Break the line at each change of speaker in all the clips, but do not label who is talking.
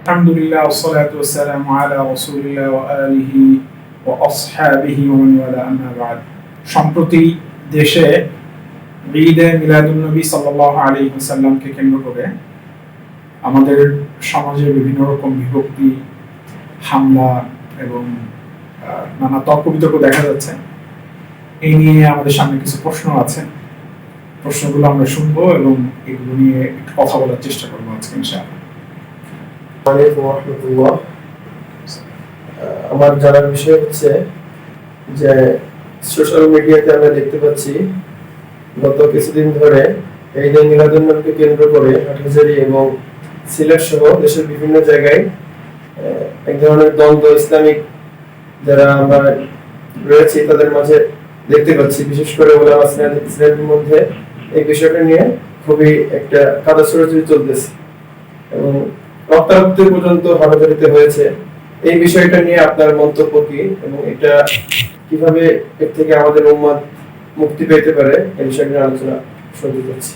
আলহামদুলিল্লাহ ওয়াসসালাতু ওয়াসসালামু আলা রাসূলিল্লাহ ওয়া আলিহি ওয়া আসহাবিহি ওয়া মান ওয়ালা আম্মা বা'দ। সম্প্রতি দেশে ঈদে মিলাদুন নবী সাল্লাল্লাহু আলাইহি ওয়াসাল্লামকে কেন্দ্র করে আমাদের সমাজে বিভিন্ন রকম বিভক্তি, হামলা এবং নানা তর্ক বিতর্ক দেখা যাচ্ছে। এই নিয়ে আমাদের সামনে কিছু প্রশ্ন আছে, প্রশ্নগুলো আমরা শুনবো এবং এগুলো নিয়ে একটু কথা বলার চেষ্টা করবো আজকে ইনশাআল্লাহ।
আমার জানার বিষয় হচ্ছে যে সোশ্যাল মিডিয়াতে আমরা দেখতে পাচ্ছি গত কিছুদিন ধরে এই যে মিলাদুন নবীকে কেন্দ্র করে হাটহাজারী এবং সিলেট সহ দেশের বিভিন্ন জায়গায় এক ধরনের দ্বন্দ্ব ইসলামিক যারা আমরা রয়েছি তাদের মাঝে দেখতে পাচ্ছি, বিশেষ করে ওলামা ইসলামের মধ্যে এই বিষয়টা নিয়ে খুবই একটা কাদা ছড়াছড়ি চলতেছে এবং রক্তারক্তি পর্যন্ত হানাজারিতে হয়েছে। এই বিষয়টা নিয়ে আপনার মন্তব্য কি এবং এটা কিভাবে এর থেকে আমাদের উম্মত মুক্তি পেতে পারে এই বিষয়ে নিয়ে আলোচনা শুনতে চাচ্ছি।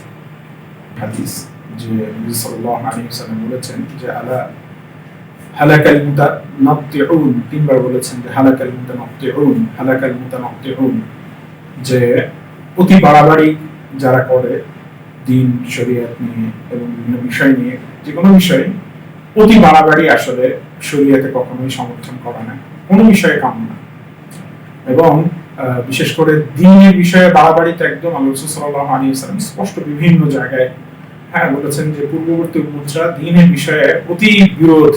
হাদিস যে নবী সাল্লাল্লাহু আলাইহি ওয়াসাল্লাম বলেছেন যে আলা হালাকাল মুতানাত্তিউন, তিনবার বলেছেন যে হালাকাল মুতানাত্তিউন, হালাকাল মুতানাত্তিউন, যে অতি বাড়াবাড়ি যারা করে দ্বীন শরীয়ত নিয়ে এবং বিভিন্ন বিষয় নিয়ে, যে কোনো বিষয় অতি বাড়াবাড়ি আসলে শরীয়তে কখনোই সমর্থন করা না, কোনো বিষয়ে কাম্য না। এবং বিশেষ করে দ্বীনের বিষয়ে বাড়াবাড়িতে একদম আল্লাহ রাসূল সাল্লাল্লাহু আলাইহি ওয়াসাল্লাম স্পষ্ট বিভিন্ন জায়গায় বলেছেন যে পূর্ববর্তী উম্মতরা দ্বীনের বিষয়ে অতি বিরোধ,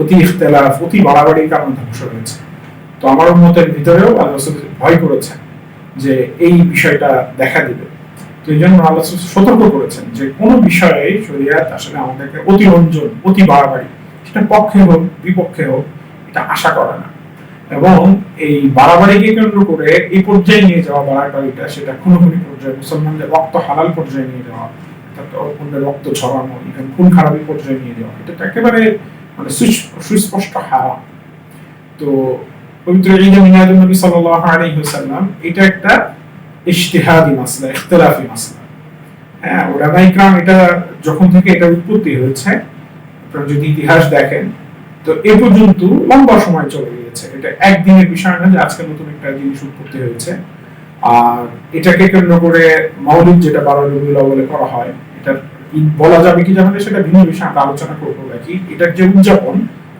অতি ইখতিলাফ, অতি বাড়াবাড়ির কারণে ধ্বংস হয়েছে। তো আমার উম্মতের ভিতরেও আল্লাহ রাসূল ভয় করেছেন যে এই বিষয়টা দেখা দিবে। তো এই জন্য আল্লাহ রাসূল সতর্ক করেছেন যে কোন বিষয়ে শরীয়ত আসলে আমাদেরকে অতিরঞ্জন, অতি বাড়াবাড়ি, সেটা পক্ষে হোক বিপক্ষে হোক, এটা আশা করে না। এবং এই বাড়াবাড়িকে কেন্দ্র করে এই পর্যায়ে নিয়ে যাওয়া বাড়াবাড়িটা, সেটা খুনোখুনি পর্যায়ে, মুসলমানদের রক্ত হালাল পর্যায়ে নিয়ে যাওয়া, অন্যের রক্ত ছড়ানো, ইভেন খুন খারাপি পর্যায়ে নিয়ে যাওয়া, এটা একেবারে মানে সুস্পষ্ট হারাম। তো পবিত্র ঈদে মিলাদুন নবী সাল্লাল্লাহু আলাইহি ওয়াসাল্লাম এটা একটা ইজতিহাদি মাসলা, ইখতিলাফি মাসলা। উলামা ইকরাম এটা যখন থেকে এটা উৎপত্তি হয়েছে, আপনারা যদি ইতিহাস দেখেন তো এ পর্যন্ত লম্বা সময় চলে গিয়েছে। এটা একদিনের বিষয় না যে আজকে নতুন একটা জিনিস উৎপত্তি হয়েছে। আর এটাকে কেন্দ্র করে মাউলিদ যেটা 12 রবিউল আউয়ালে করা হয়, এটা বলা যাবে কি যাবে না সেটা ভিন্ন বিষয়, আমরা আলোচনা করবো। নাকি এটার যে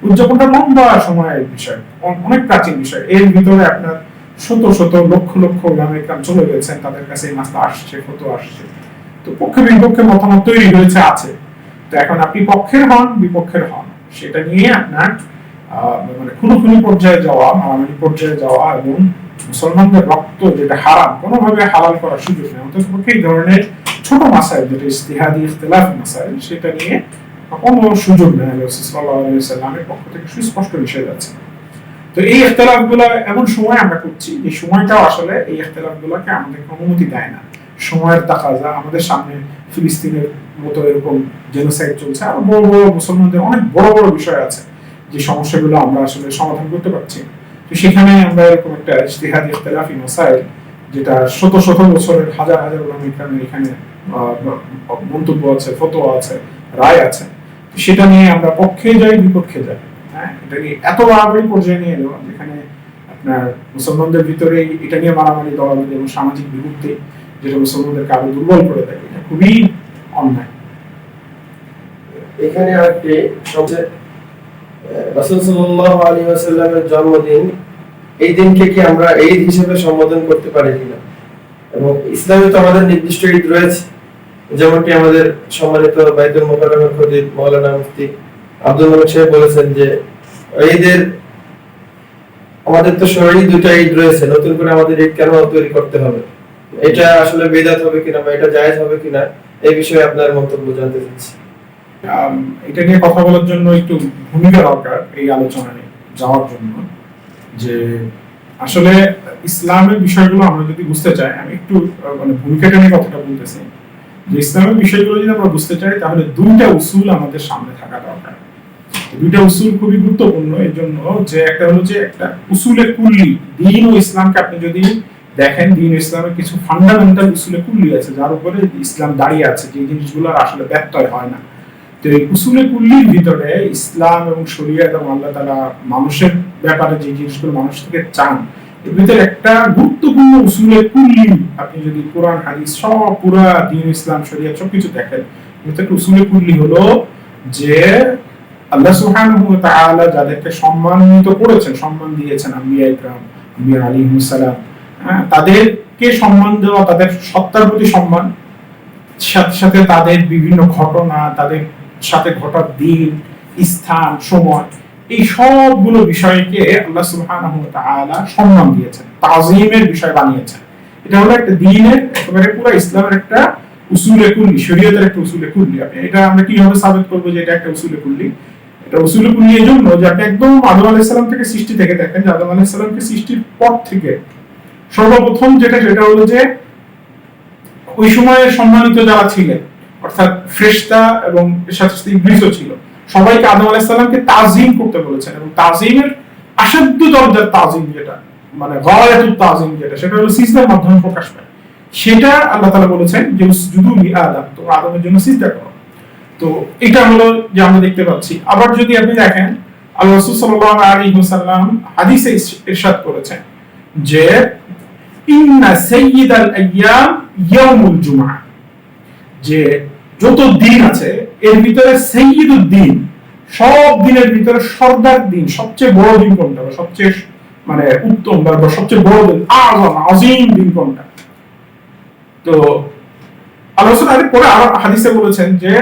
উদযাপনটা লম্বা সময়ের বিষয়, অনেক প্রাচীন বিষয়। এর ভিতরে আপনার শত শত লক্ষ লক্ষ উলামা ইকরাম চলে গেছেন, তাদের কাছে এই মাসলা আসছে, ফতোয়া আসছে। তো পক্ষে বিপক্ষে মতামত তৈরি হয়েছে, আছে। তো এখন আপনি পক্ষের হন বিপক্ষের হন, সেটা নিয়ে আপনার মানে খুনোখুনি পর্যায়ে যাওয়া, মারামারি পর্যায়ে যাওয়া এবং মুসলমানদের রক্ত যেটা হারাম কোনোভাবে হালাল করার সুযোগ নেই। অন্ততপক্ষে এই ধরনের ছোট মাসাইল যেটা ইজতিহাদি ইখতিলাফি মাসাইল, সেটা নিয়ে কোনো সুযোগ নেই। রাসূল সাল্লাল্লাহু আলাইহি ওয়াসাল্লামের পক্ষ থেকে সুস্পষ্ট নিষেধ আছে। তো এই ইখতিলাফগুলো এমন সময় আমরা করছি যে সময়টাও আসলে এই ইখতিলাফগুলোকে আমাদেরকে অনুমতি দেয় না। সময়ের তাকাজা, আমাদের সামনে ফিলিস্তিনের মতো এরকম জেনোসাইড চলছে, আর বড় বড় মুসলমানদের অনেক বড় বড় বিষয় আছে যে সমস্যাগুলো আমরা আসলে সমাধান করতে পারছি। তো সেখানে আমরা এরকম একটা ইজতিহাদি ইখতিলাফি মাসাইল, যেটা শত শত বছরের হাজার হাজার উলামা ইকরামের এখানে মন্তব্য আছে, ফতোয়া আছে, রায় আছে, সেটা নিয়ে আমরা পক্ষে যাই বিপক্ষে যাই। এটা নিয়ে এত বাড়াবাড়ি পর্যায়ে নিয়ে যাওয়া, যেখানে আপনার মুসলমানদের ভিতরে এটা নিয়ে মারামারি, দলাদলি এবং সামাজিক বিভক্তি, যেটা মুসলমানদেরকে আরো দুর্বল করে দেয়, এটা খুবই অন্যায়।
এখানে আরেকটি সবচেয়ে রাসূল সাল্লাল্লাহু আলাইহি ওয়াসাল্লামের জন্মদিন, এই দিনকে কি আমরা ঈদ হিসেবে সম্বোধন করতে পারি কিনা? এবং ইসলামে তো আমাদের নির্দিষ্ট ঈদ রয়েছে, যেমনটি আমাদের সম্মানিত বাইতুল মুকাররমের খতিব মাওলানা মুফতি আব্দুল মালিক সাহেব বলেছেন যে ঈদের আমাদের তো শরঈ দুটো ঈদ রয়েছে, নতুন করে আমাদের ঈদ কেন তৈরি করতে হবে? এটা আসলে বিদআত হবে কিনা বা এটা জায়েজ হবে কিনা, এই বিষয়ে আপনার মন্তব্য জানতে চাচ্ছি।
এটা নিয়ে কথা বলার জন্য একটু ভূমিকা দরকার এই আলোচনায় যাওয়ার জন্য। যে আসলে ইসলামের বিষয়গুলো আমরা যদি বুঝতে চাই, আমি একটু মানে ভূমিকাটা নিয়ে কথাটা বলতেছি, যে ইসলামের বিষয়গুলো যদি আমরা বুঝতে চাই তাহলে দুইটা উসুল আমাদের সামনে থাকা দরকার। দুইটা উসুল খুবই গুরুত্বপূর্ণ এই জন্য যে একটা হলো যে একটা উসুলে কুল্লি, দ্বীন ও ইসলামকে আপনি যদি দেখেন, দ্বীন ও ইসলামের কিছু ফান্ডামেন্টাল উসুলে কুল্লি আছে যার উপরে ইসলাম দাঁড়িয়ে আছে, যে জিনিসগুলো আসলে ব্যত্যয় হয় না। তো এই উসুলে কুল্লির ভিতরে ইসলাম এবং শরিয়ত এবং আল্লাহ তাআলা মানুষের ব্যাপারে যে জিনিসগুলো মানুষ থেকে চান এর ভিতরে একটা গুরুত্বপূর্ণ উসুলে কুল্লি, আপনি যদি কোরআন হাদিস সব পুরা দ্বীন ইসলাম শরিয়ত সবকিছু দেখেন, একটা উসুলে কুল্লি হলো যে আল্লাহ সুবহানাহু ওয়া তাআলা যাদেরকে সম্মানিত করেছেন, সম্মান দিয়েছেন, আম্বিয়া ইকরাম, আম্বিয়া আলাইহিস সালাম, তাদেরকে সম্মান দেওয়া, তাদের সত্তার প্রতি সম্মান, সাথে সাথে তাদের বিভিন্ন ঘটনা, তাদের সাথে ঘটা দিন, স্থান, সময়, এই সবগুলো বিষয়কে আল্লাহ সুবহানাহু ওয়া তাআলা সম্মান দিয়েছেন, তাজিমের বিষয় বানিয়েছেন। এটা হলো একটা দ্বীনের একেবারে পুরো ইসলামের একটা উসুলে কুল্লি, শরীয়তের একটা উসুলে কুল্লি। এটা আমরা কিভাবে সাবিত করব যে এটা একটা উসুলে কুল্লি? এটা উসুলে কুল্লি এই জন্য যে আপনি একদম আদম আলাইহিস সালাম থেকে সৃষ্টি থেকে দেখেন যে আদম আলাইহিস সালামকে সৃষ্টির পর থেকে সর্বপ্রথম যেটা সেটা হলো যে ওই সময়ে সম্মানিত যারা ছিলেন, অর্থাৎ ফেরেশতা এবং এর সাথে সাথে ইবলিসও ছিল, সবাইকে আদম আলাইহিস সালামকে তাজিম করতে বলেছেন। এবং তাজিমের আসাধ্য দরজার তাজিম যেটা, মানে গায়াতুত তাজিম যেটা, সেটা হলো সিজদার মাধ্যমে প্রকাশ পায়। সেটা আল্লাহ তাআলা বলেছেন যে উসজুদু লি আদম, তো আদমের জন্য সিজদা করো। তো এটা হলো যে আমরা দেখতে পাচ্ছি। আবার যদি আপনি দেখেন আল্লাহ রাসূল সাল্লাল্লাহু আলাইহি ওয়াসাল্লাম হাদিসে ইরশাদ করেছেন যে ইন্না সাইয়্যিদাল আইয়াম ইয়াউমুল জুমআহ, যে যত দিন আছে এর ভিতরে সাইয়্যিদুদ দিন, সব দিনের ভিতরে সর্দার দিন, সবচেয়ে বড় দিন কোনটা, সবচেয়ে মানে উত্তম বা সবচেয়ে বড় দিন, আযীম দিন কোনটা? তো আল্লাহ রাসূল পরে আরো হাদিসে বলেছেন যে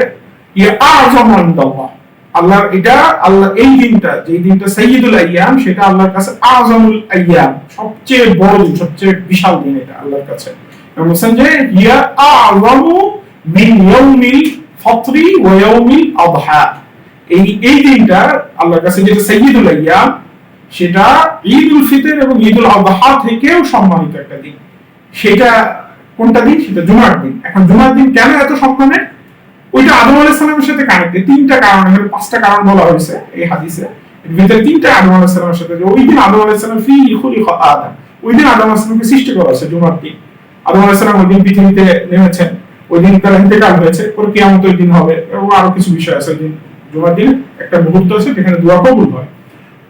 ইয়া আযমু ইনদাল্লাহ, আল্লাহর এটা, আল্লাহ এই দিনটা, যে দিনটা সাইয়্যিদুল আইয়াম, সেটা আল্লাহর কাছে আযমুল আইয়াম, সবচেয়ে বড় দিন, সবচেয়ে বিশাল দিন এটা আল্লাহর কাছে। এবং বলেন যে ইয়া আযমু মিন ইয়াউমিল ফতরি ওয়া ইয়াউমিল আযহা, এই দিনটা আল্লাহর কাছে যেটা সাইয়্যিদুল আইয়াম, সেটা ঈদুল ফিতর এবং ঈদুল আযহা থেকেও সম্মানিত একটা দিন। সেটা কোনটা দিন? সেটা জুমার দিন। এখন জুমার দিন কেন এত সম্মানের? ওইটা আদম আলাইহিস সালামের সাথে কানেক্টেড। তিনটা কারণ, এখানে পাঁচটা কারণ বলা হয়েছে এই হাদিসে। এর ভিতরে তিনটা আদম আলাইহিস সালামের সাথে, যে ওই দিন আদম আলাইহিস সালাম ফি খুলিকা আদম, ওই দিন আদম আলাইহিস সালামকে সৃষ্টি করা হয়েছে জুমার দিন। আদম আলাইহিস সালাম ওই দিন পৃথিবীতে নেমেছেন, ওই দিন তার ইন্তেকাল হয়েছে, পরে কিয়ামত ওই দিন হবে, এবং আরো কিছু বিষয় আছে। ওই দিন জুমার দিন একটা মুহূর্ত আছে যেখানে দোয়া কবুল হয়।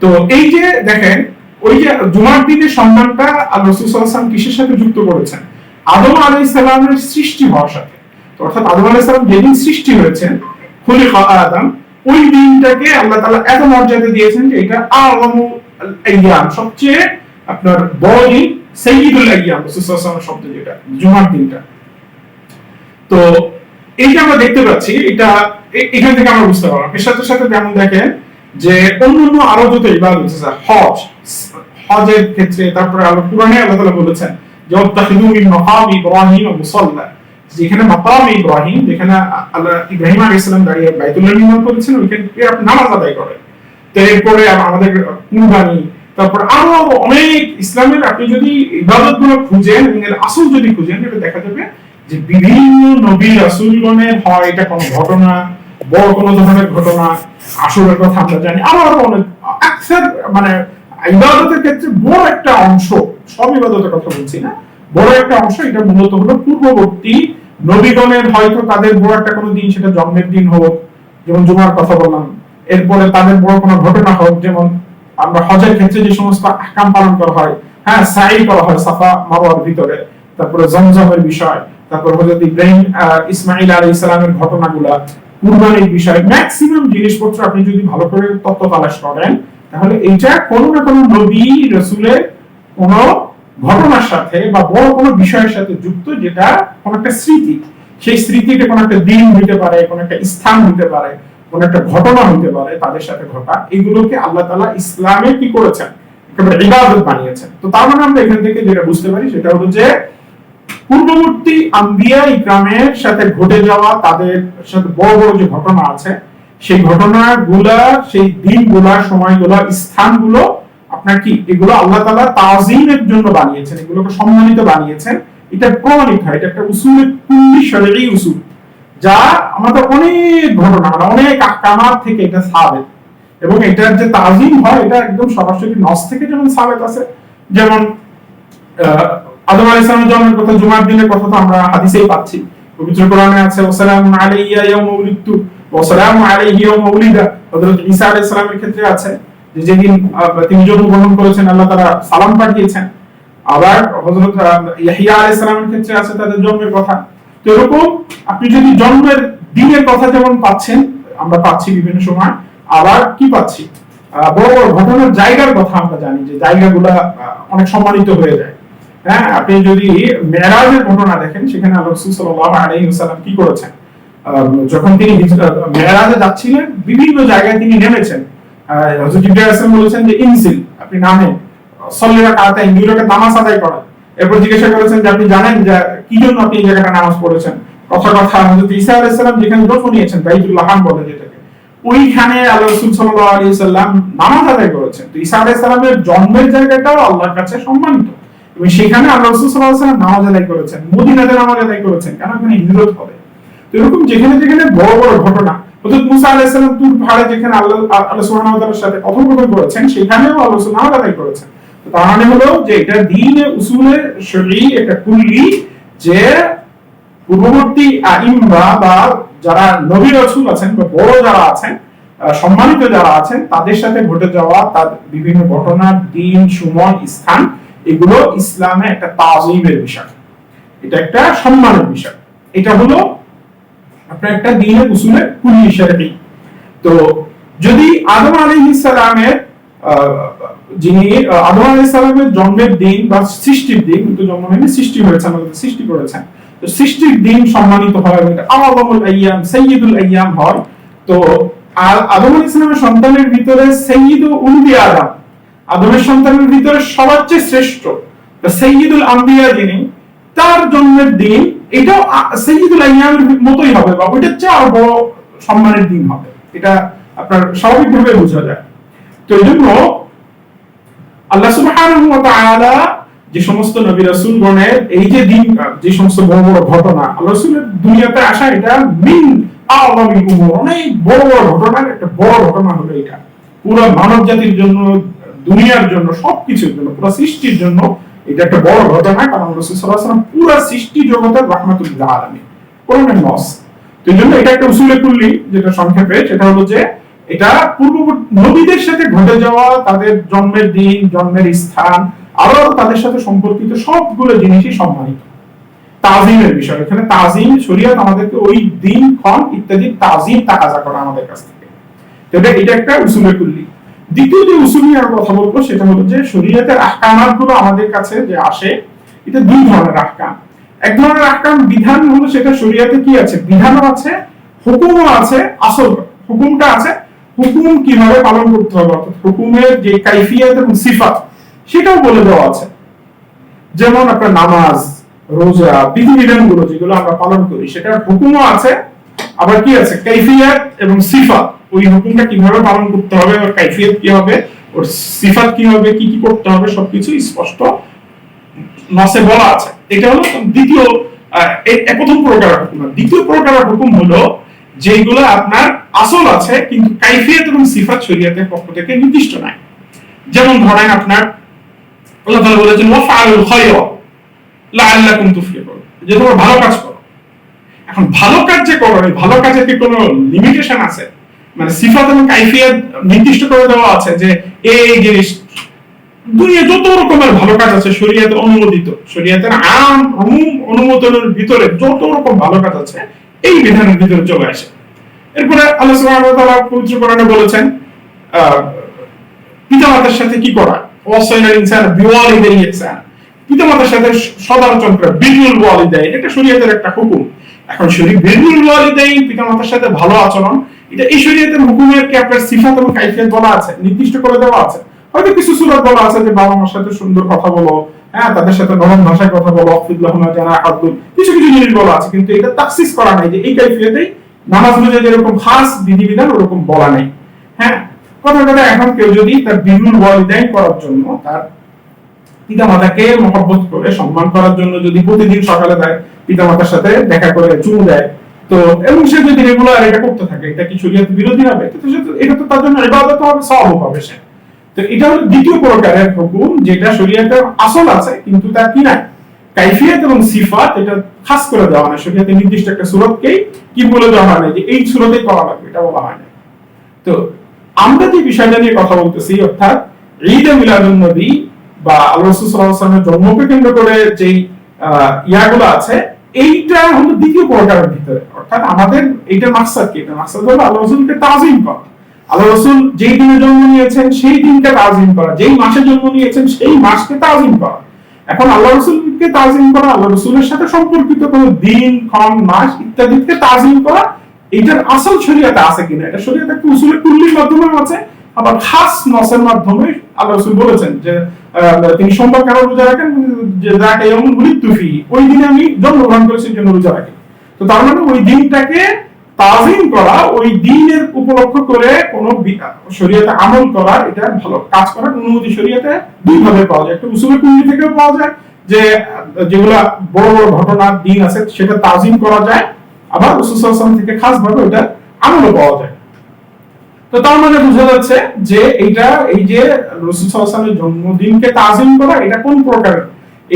তো এই যে দেখেন, ওই যে জুমার দিনের সম্মানটা আল্লাহ রাসূল সাল্লাল্লাহু আলাইহি ওয়াসাল্লাম কিসের সাথে যুক্ত করেছেন? আদম আলাইহিস সালামের সৃষ্টি হওয়ার সাথে। অর্থাৎ আদম আলাইহিস সালাম যেদিন সৃষ্টি হয়েছেন, খুলিকা আদম, ওই দিনটাকে আল্লাহ তাআলা এত মর্যাদা দিয়েছেন যে এটা আযমুল আইয়াম, সবচেয়ে আপনার বড় দিন, সাইয়্যিদুল আইয়াম, রাসূল সাল্লাল্লাহু আলাইহি ওয়াসাল্লাম শব্দ যেটা জুমার দিনটা। তো এইটা আমরা দেখতে পাচ্ছি, এটা এখান থেকে আমরা বুঝতে পারলাম। এর সাথে সাথে যেমন দেখেন যে অন্যান্য আরো যত ইবাদত আছে, হজের ক্ষেত্রে, তারপরে আল্লাহ কুরআনে আল্লাহ তাআলা বলেছেন যে ওয়াত্তাখিযু মিন মাকাম ইব্রাহিম মুসাল্লা, যেখানে মাকাম ইব্রাহিম, যেখানে আল্লাহ ইব্রাহিম আলাইহিস সালাম দাঁড়িয়ে বাইতুল্লাহ নির্মাণ করেছেন, ওইখানে আপনি নামাজ আদায় করেন। তো এরপরে আমাদের কুরবানি, তারপর আরো অনেক ইসলামের আপনি যদি ইবাদতগুলো খুঁজেন, এর আসল যদি খুঁজেন, এটা দেখা যাবে যে বিভিন্ন নবী রাসূলগণের হয় এটা কোনো ঘটনা, বড় কোনো ধরনের ঘটনা, আসলের কথা আমরা জানি, আরো অনেক আকসার, মানে ইবাদতের ক্ষেত্রে বড় একটা অংশ, সব ইবাদতের কথা বলছি না, বড় একটা অংশ এটা মূলত হলো পূর্ববর্তী নবীগণের, হয়তো তাদের বড় একটা কোনো দিন, সেটা জন্মের দিন হোক, যেমন জুমার কথা বললাম, এরপরে তাদের বড় কোনো ঘটনা হোক, যেমন আমরা হজের ক্ষেত্রে যে সমস্ত আহকাম পালন করা হয়, হ্যাঁ, সাই করা হয় সাফা মারওয়ার ভিতরে, তারপরে জমজমের বিষয়, তারপর হযরত ইব্রাহিম ইসমাঈল আলাইহিস সালামের ঘটনাগুলা, কুরবানির বিষয়, ম্যাক্সিমাম জিনিসপত্র আপনি যদি ভালো করে তত্ত্ব তালাশ করেন, তাহলে এইটা কোনো না কোনো নবী রাসূলের কোনো ঘটনার সাথে বা বড় কোনো বিষয়ের সাথে যুক্ত, যেটা কোনো একটা স্মৃতি, সেই স্মৃতিটা কোনো একটা দিন হতে পারে, কোনো একটা স্থান হতে পারে, কোনো একটা ঘটনা হতে পারে তাদের সাথে ঘটা। এগুলোকে আল্লাহ তাআলা ইসলামে কি করেছেন? একেবারে ইবাদত বানিয়েছেন। তো তার মানে আমরা এখান থেকে যেটা বুঝতে পারি সেটা হলো যে পূর্ববর্তী আম্বিয়া ইকরামের সাথে ঘটে যাওয়া, তাদের সাথে বড় বড় যে ঘটনা আছে, সেই ঘটনাগুলা, সেই দিনগুলা, সময়গুলা, স্থানগুলো আপনার কি, এগুলো আল্লাহ তাআলা তাজিমের জন্য বানিয়েছেন, এগুলোকে সম্মানিত বানিয়েছেন। এটা প্রমাণিত হয়, এটা একটা উসুলে কুল্লি, শরঈ উসুল, যা আমাদের অনেক ঘটনা, অনেক আহকামাত থেকে এটা সাবেত। এবং এটার যে তাজিম হয়, এটা একদম সরাসরি নস থেকে যেমন সাবেত আছে, যেমন আদম আলাইহিস সালামের জন্মের কথা, জুমার দিনের কথা তো আমরা হাদিসেই পাচ্ছি, পবিত্র কোরআনে আছে ওয়াসালামু আলাইয়া ইয়াউমা উলিদতু ওয়া সালামু আলাইহি ইয়াওমা উলিদা, হযরত ঈসা আলাইহিস সালামের ক্ষেত্রে আছে যে যেদিন তিনি জন্মগ্রহণ করেছেন আল্লাহ তাআলা সালাম পাঠিয়েছেন। আবার হযরত ইয়াহইয়া আলাইহিস সালামের ক্ষেত্রে আছে তাদের জন্মের কথা। তো এরকম আপনি যদি জন্মের দিনের কথা যেমন পাচ্ছেন, আমরা পাচ্ছি বিভিন্ন সময়, আবার কি পাচ্ছি বড় বড় ঘটনার জায়গার কথা আমরা জানি যে জায়গাগুলো অনেক সম্মানিত হয়ে যায়। হ্যাঁ, আপনি যদি মেরাজের ঘটনা দেখেন, সেখানে আল্লাহ রাসূল সাল্লাল্লাহু আলাইহি ওয়াসাল্লাম কি করেছেন, যখন তিনি মেরাজে যাচ্ছিলেন বিভিন্ন জায়গায় তিনি নেমেছেন। হযরত জিবরাইল আলাইহিস সালাম বলেছেন যে ইনজিল, আপনি নামেন, সাল্লি রাকাতাইন, দুই রাকাত নামাজ আদায় করেন। এরপর জিজ্ঞাসা করেছেন যে আপনি জানেন যে কি জন্য আপনি এই জায়গাটা নামাজ পড়েছেন। কথা হযরত ঈসা আলাইহিস সালাম যেখানে জন্ম নিয়েছেন, বাইতুল লাহাম বলে যেটাকে, ওইখানে আল্লাহ রাসূল সাল্লাল্লাহু আলাইহি ওয়াসাল্লাম নামাজ আদায় করেছেন। তো ঈসা আলাইহিস সালামের জন্মের জায়গাটাও আল্লাহর কাছে সম্মানিত, এবং সেখানে আল্লাহ রাসূল সাল্লাল্লাহু আলাইহি ওয়াসাল্লাম নামাজ আদায় করেছেন, মদিনাতে নামাজ আদায় করেছেন, কারণ ওখানে হিজরত হবে। তো এরকম যেখানে যেখানে বড় বড় ঘটনা, হযরত মুসা আলাইহিস সালাম তুর পাহাড়ে যেখানে আল্লাহ সুবহানাহু ওয়া তাআলার সাথে কথোপকথন করেছেন, সেখানেও আল্লাহ রাসূল নামাজ আদায় করেছেন। তো তার মানে হলো যে এটা দ্বীনে উসুলে শরঈ, একটা কুল্লি, যে পূর্ববর্তী আইম্মা বা যারা নবী রাসূল আছেন বা বড় যারা আছেন, সম্মানিত যারা আছেন, তাদের সাথে ঘটে যাওয়া তার বিভিন্ন ঘটনা, দিন, সময়, স্থান, এগুলো ইসলামে একটা তাযীমের বিষয়, এটা একটা সম্মানের বিষয়। এটা হলো আপনার একটা দ্বীনে উসুলে কুল্লি শরঈ। তো যদি আদম আলাইহিস সালামের যিনি আদম আলাইহিস সালামের জন্মের দিন বা সৃষ্টির দিন, কিন্তু জন্ম হয়নি, সৃষ্টি হয়েছে, আমাদের সৃষ্টি করেছেন, তো সৃষ্টির দিন সম্মানিত হয়, এটা আযমুল আইয়াম, সাইয়্যিদুল আইয়াম হয়। তো আদম আলাইহিস সালামের সন্তানের ভিতরে সাইয়্যিদু উলদি আদম, আদমের সন্তানের ভিতরে সবচেয়ে শ্রেষ্ঠ সাইয়্যিদুল আম্বিয়া যিনি, তার জন্মের দিন এটাও সাইয়্যিদুল আইয়ামের মতোই হবে, বা ওইটার চেয়ে আরো বড় সম্মানের দিন হবে। এটা আপনার স্বাভাবিকভাবে বোঝা যায়। তো এইজন্য আল্লাহ সুবহানাহু ওয়া তাআলা যে সমস্ত নবী রাসূলগণের এই যে দিন, যে সমস্ত বড় বড় ঘটনা, আল্লাহ রাসূলের দুনিয়াতে আসা, এটা মিন আযমিল উমুর, অনেক বড় বড় ঘটনার একটা বড় ঘটনা হলো এটা। পুরো মানব জাতির জন্য, দুনিয়ার জন্য, সবকিছুর জন্য, পুরো সৃষ্টির জন্য এটা একটা বড় ঘটনা, কারণ রাসূল সাল্লাল্লাহু আলাইহি ওয়াসাল্লাম পুরো সৃষ্টি জগতের রাহমাতুল লিল আলামিন, কোরআনের নস। তো এইজন্য এটা একটা উসুলে কুল্লি, যেটা সংক্ষেপে সেটা হলো যে এটা পূর্ববর্তী নবীদের সাথে ঘটে যাওয়া তাদের জন্মের দিন, জন্মের স্থান, আরো তাদের সাথে সম্পর্কিত সবগুলো জিনিসই সম্মানিত, তাজিমের বিষয়। এখানে তাজিম, শরীয়ত আমাদেরকে ওই দিন, ক্ষণ ইত্যাদি তাজিম তাকাজা করে আমাদের কাছ থেকে। তো এটা একটা উসুলে কুল্লি। দ্বিতীয় যে উসুল নিয়ে আমরা কথা বলবো সেটা হলো যে শরীয়তের আহকামাতগুলো আমাদের কাছে যে আসে, এটা দুই ধরনের আহকাম। এক ধরনের আহকাম বিধান হলো, সেটা শরীয়তে কি আছে, বিধানও আছে, হুকুমও আছে। আসল হুকুমটা আছে, হুকুম কিভাবে পালন করতে হবে, অর্থাৎ হুকুমের যে কাইফিয়াত এবং সিফাত, সেটাও বলে দেওয়া আছে। যেমন আপনার নামাজ, রোজা, বিধিবিধানগুলো যেগুলো আমরা পালন করি, সেটার হুকুমও আছে, আবার কি আছে, কাইফিয়াত এবং সিফাত, ওই হুকুমটা কিভাবে পালন করতে হবে, ওর কাইফিয়াত কি হবে, ওর সিফাত কি হবে, কি কি করতে হবে, সবকিছু স্পষ্ট নসে বলা আছে। এটা হলো দ্বিতীয়, প্রথম প্রকারের হুকুম। দ্বিতীয় প্রকারের হুকুম হলো যেগুলো আপনার আসল আছে কিন্তু কাইফিয়াত এবং সিফাত শরীয়তের পক্ষ থেকে নির্দিষ্ট নাই। যেমন ধরেন আপনার আল্লাহ তাআলা বলেছেন ওয়াফআলুল খায়রা লাআল্লাকুম তুফলিহুন, যে তোমরা ভালো কাজ করো। এখন ভালো কাজ যে করো, এই ভালো কাজের কি কোনো লিমিটেশন আছে? মানে সিফাত এবং কাইফিয়াত নির্দিষ্ট করে দেওয়া আছে যে এই জিনিস, দুনিয়া যত রকমের ভালো কাজ আছে শরীয়তে অনুমোদিত, শরীয়তের আম অনুমোদনের ভিতরে যত রকম ভালো কাজ আছে এই বিধানের ভিতরে চলে আসে। এরপরে আল্লাহ সুবহানাহু ওয়া তাআলা পবিত্র কোরআনে বলেছেন পিতামাতার সাথে কি করা, ওয়াসাইনাল ইনসানা বিওয়ালিদাইহি ইহসানা, পিতামাতার সাথে সদাচরণ করা, বিরুল ওয়ালিদাইন, এটা শরীয়তের একটা হুকুম। এখন বিরুল ওয়ালিদাইন, পিতামাতার সাথে ভালো আচরণ, এটা এই শরীয়তের হুকুমের কি আপনার সিফাত এবং কাইফিয়াত বলা আছে, নির্দিষ্ট করে দেওয়া আছে। হয়তো কিছু সূরা বলা আছে যে বাবা মার সাথে সুন্দর কথা বলো, হ্যাঁ, তাদের সাথে নরম ভাষায় কথা বলো, আফিদুল্লাহুমা জানা আব্দুল, কিছু কিছু জিনিস বলা আছে, কিন্তু এটা তাখসিস করা নাই যে এই কাইফিয়াতেই নামাজ রোজা যেরকম খাস বিধিবিধান ওরকম বলা নাই। হ্যাঁ, কথা এখন কেউ যদি তার বিরুল ওয়ালিদাইন করার জন্য, তার পিতামাতাকে মহব্বত করে সম্মান করার জন্য যদি প্রতিদিন সকালে তার পিতামাতার সাথে দেখা করে চুমু দেয়, তো এবং সে যদি রেগুলার এটা করতে থাকে, এটা কি শরীয়ত বিরোধী হবে? এটা তো তার জন্য ইবাদত হবে, সওয়াব হবে সে। তো এটা হলো দ্বিতীয় প্রকারের হুকুম, যেটা শরীয়তের আসল আছে কিন্তু তার কি নাই, কাইফিয়াত এবং সিফাত এটা খাস করে দেওয়া হয়, শরীয়তে নির্দিষ্ট একটা সূরতকেই কি বলে দেওয়া হয় না যে এই সূরতেই করা লাগবে, এটা বলা হয় না। তো আমরা যে বিষয়টা নিয়ে কথা বলতেছি, অর্থাৎ ঈদ এ মিলাদুন নবী বা আল্লাহ রাসূল সাল্লাল্লাহু আলাইহি ওয়াসাল্লামের জন্মকে কেন্দ্র করে যেই ইয়াগুলো আছে, এইটা হলো দ্বিতীয় প্রকারের ভিতরে। অর্থাৎ আমাদের এইটা মাকসাদ কি? এটা মাকসাদ হলো আল্লাহ রাসূলকে তাযীম করা। আল্লাহ রাসূল যেই দিনে জন্ম নিয়েছেন সেই দিনকে তাযীম করা, যেই মাসে জন্ম নিয়েছেন সেই মাসকে তাযীম করা। এখন আল্লাহ রাসূলকে তাযীম করা, আল্লাহ রাসূলের সাথে সম্পর্কিত কোনো দিন, ক্ষণ, মাস ইত্যাদিকে তাযীম করা, এটার আসল শরীয়তে আছে কিনা, এটা শরীয়তে একটা উসুলে কুল্লির মাধ্যমে আছে, আবার খাস নসের মাধ্যমে আল্লাহ রাসূল বলেছেন যে তিনি সোমবার কেন রোজা রাখেন, যে যাকে ইয়াউমুল উলিদতু ফি, ওই দিনে আমি জন্মগ্রহণ করেছি জন্য রোজা রাখি। তো তার মানে ওই দিনটাকে তাযীম করা, ওই দিনের উপলক্ষ করে কোন শরীয়তে আমল করা, এটা ভালো কাজ করার অনুমতি শরীয়তে দুই ভাবে পাওয়া যায়। একটা উসুলে কুল্লি থেকেও পাওয়া যায়, যে যেগুলা বড় বড় ঘটনার দিন আছে সেটা তাযীম করা যায়, আবার রাসূল সাল্লাল্লাহু আলাইহি ওয়াসাল্লাম থেকে খাস ভাবে ওটা আমলও পাওয়া যায়। তো তার মানে বোঝা যাচ্ছে যে এইটা, এই যে রাসূল সাল্লাল্লাহু আলাইহি ওয়াসাল্লামের জন্মদিনকে তাযীম করা, এটা কোন প্রকারের?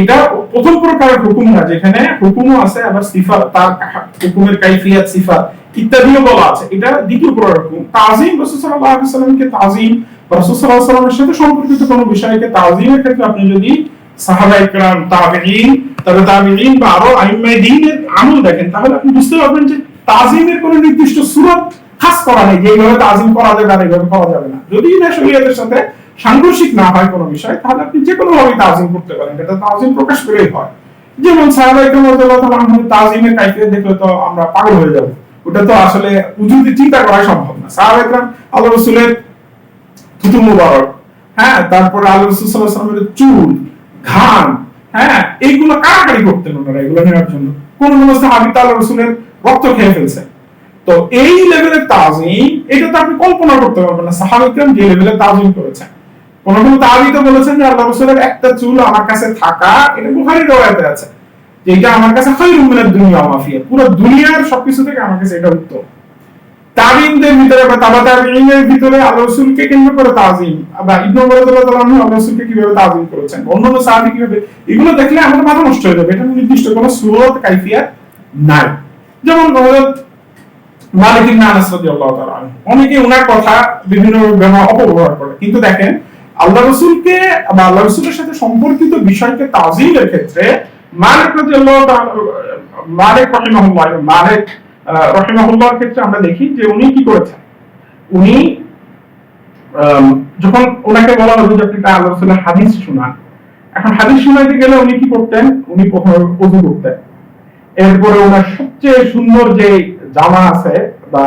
এটা প্রথম প্রকারের হুকুম না, যেখানে হুকুমও আছে আবার সিফাত, তার হুকুমের কাইফিয়াত, সিফাত ইত্যাদিও বলা আছে, এটা দ্বিতীয় প্রকারের হুকুম। তাযীম, রাসূল সাল্লাল্লাহু আলাইহি ওয়াসাল্লামকে তাযীম, রাসূল সাল্লাল্লাহু আলাইহি ওয়াসাল্লামের সাথে সম্পর্কিত কোনো বিষয়কে তাযীমের ক্ষেত্রে আপনি যদি সাহাবায়ে কেরাম, তাবেঈন, তবে তাবেঈন বা আরো আইম্মায়ে দ্বীনের আমল দেখেন, তাহলে আপনি বুঝতে পারবেন যে তাযীমের কোনো নির্দিষ্ট সূরত খাস করা নেই যে এইভাবে তাযীম করা যাবে আর এইভাবে করা যাবে না। যদি না শরীয়তের সাথে সাংঘর্ষিক না হয় কোনো বিষয়, তাহলে আপনি যে কোনো ভাবে তাযীম করতে পারেন, এটা তাযীম প্রকাশ করেই হয়। যেমন সাহাবায়ে কেরাম রাদিয়াল্লাহু তাআলা আনহুম তাযীমের কাইফিয়ত দেখলে তো আমরা পাগল হয়ে যাব, ওটা তো আসলে উজুতে চিন্তা করা সম্ভব না। সাহাবায়ে কেরাম আল্লাহ রাসূলের থুতু মুবারক, হ্যাঁ, তারপরে আল্লাহ রাসূল সাল্লাল্লাহু আলাইহি ওয়াসাল্লামের চুল, ঘাম, হ্যাঁ, এইগুলো কারাকারি করতেন ওনারা এগুলো নেওয়ার জন্য। কোন কোন সাহাবী তো আল্লাহ রাসূলের রক্ত খেয়ে ফেলছে। তো এই লেভেলের তাযীম, এটা তো আপনি কল্পনা করতে পারবেন না সাহাবায়ে কেরাম যে লেভেলের তাযীম করেছেন। কোন কোন তাবী তো বলেছেন যে আল্লাহ রাসূলের একটা চুল আমার কাছে থাকা, এটা বুখারীর riwayate আছে, যে এটা আমার কাছে খায়রুম মিনাদ দুনিয়া ওয়া মা ফিহা, পুরো দুনিয়ার সবকিছু থেকে আমার কাছে এটা উত্তম। তাবিঈনদের ভিতরে বা তাবিঈনের ভিতরে আল্লাহ রাসূলকে কেন্দ্র করে তাযীম, বা ইবনে ওমর রাদিয়াল্লাহু তাআলা আল্লাহ রাসূলকে কিভাবে তাযীম করেছেন, অন্যান্য সাহাবী কিভাবে, এগুলো দেখলে আমাদের মাথা নষ্ট হয়ে যাবে। এটা নির্দিষ্ট কোনো সূরত কাইফিয়াত নাই। যেমন হযরত মালিক ইবনে আনাস রাদিয়াল্লাহু তাআলা আনহু, অনেকে ওনার কথা বিভিন্ন অপব্যবহার করে, কিন্তু দেখেন আল্লাহ রাসূলকে বা আল্লাহ রাসূলের সাথে সম্পর্কিত বিষয়কে তাযীমের ক্ষেত্রে মালিক রাদিয়াল্লাহু তাআলা, মালিক রাহিমাহুল্লাহর ক্ষেত্রে আমরা দেখি যে উনি কি করেছেন। উনি যখন ওনাকে বলা হলো যে আপনি আল্লাহ রাসূলের হাদিস শোনান, এখন হাদিস শোনাতে গেলে উনি কি করতেন? উনি প্রথমে ওযু করতেন, এরপরে ওনার সবচেয়ে সুন্দর যে জামা আছে বা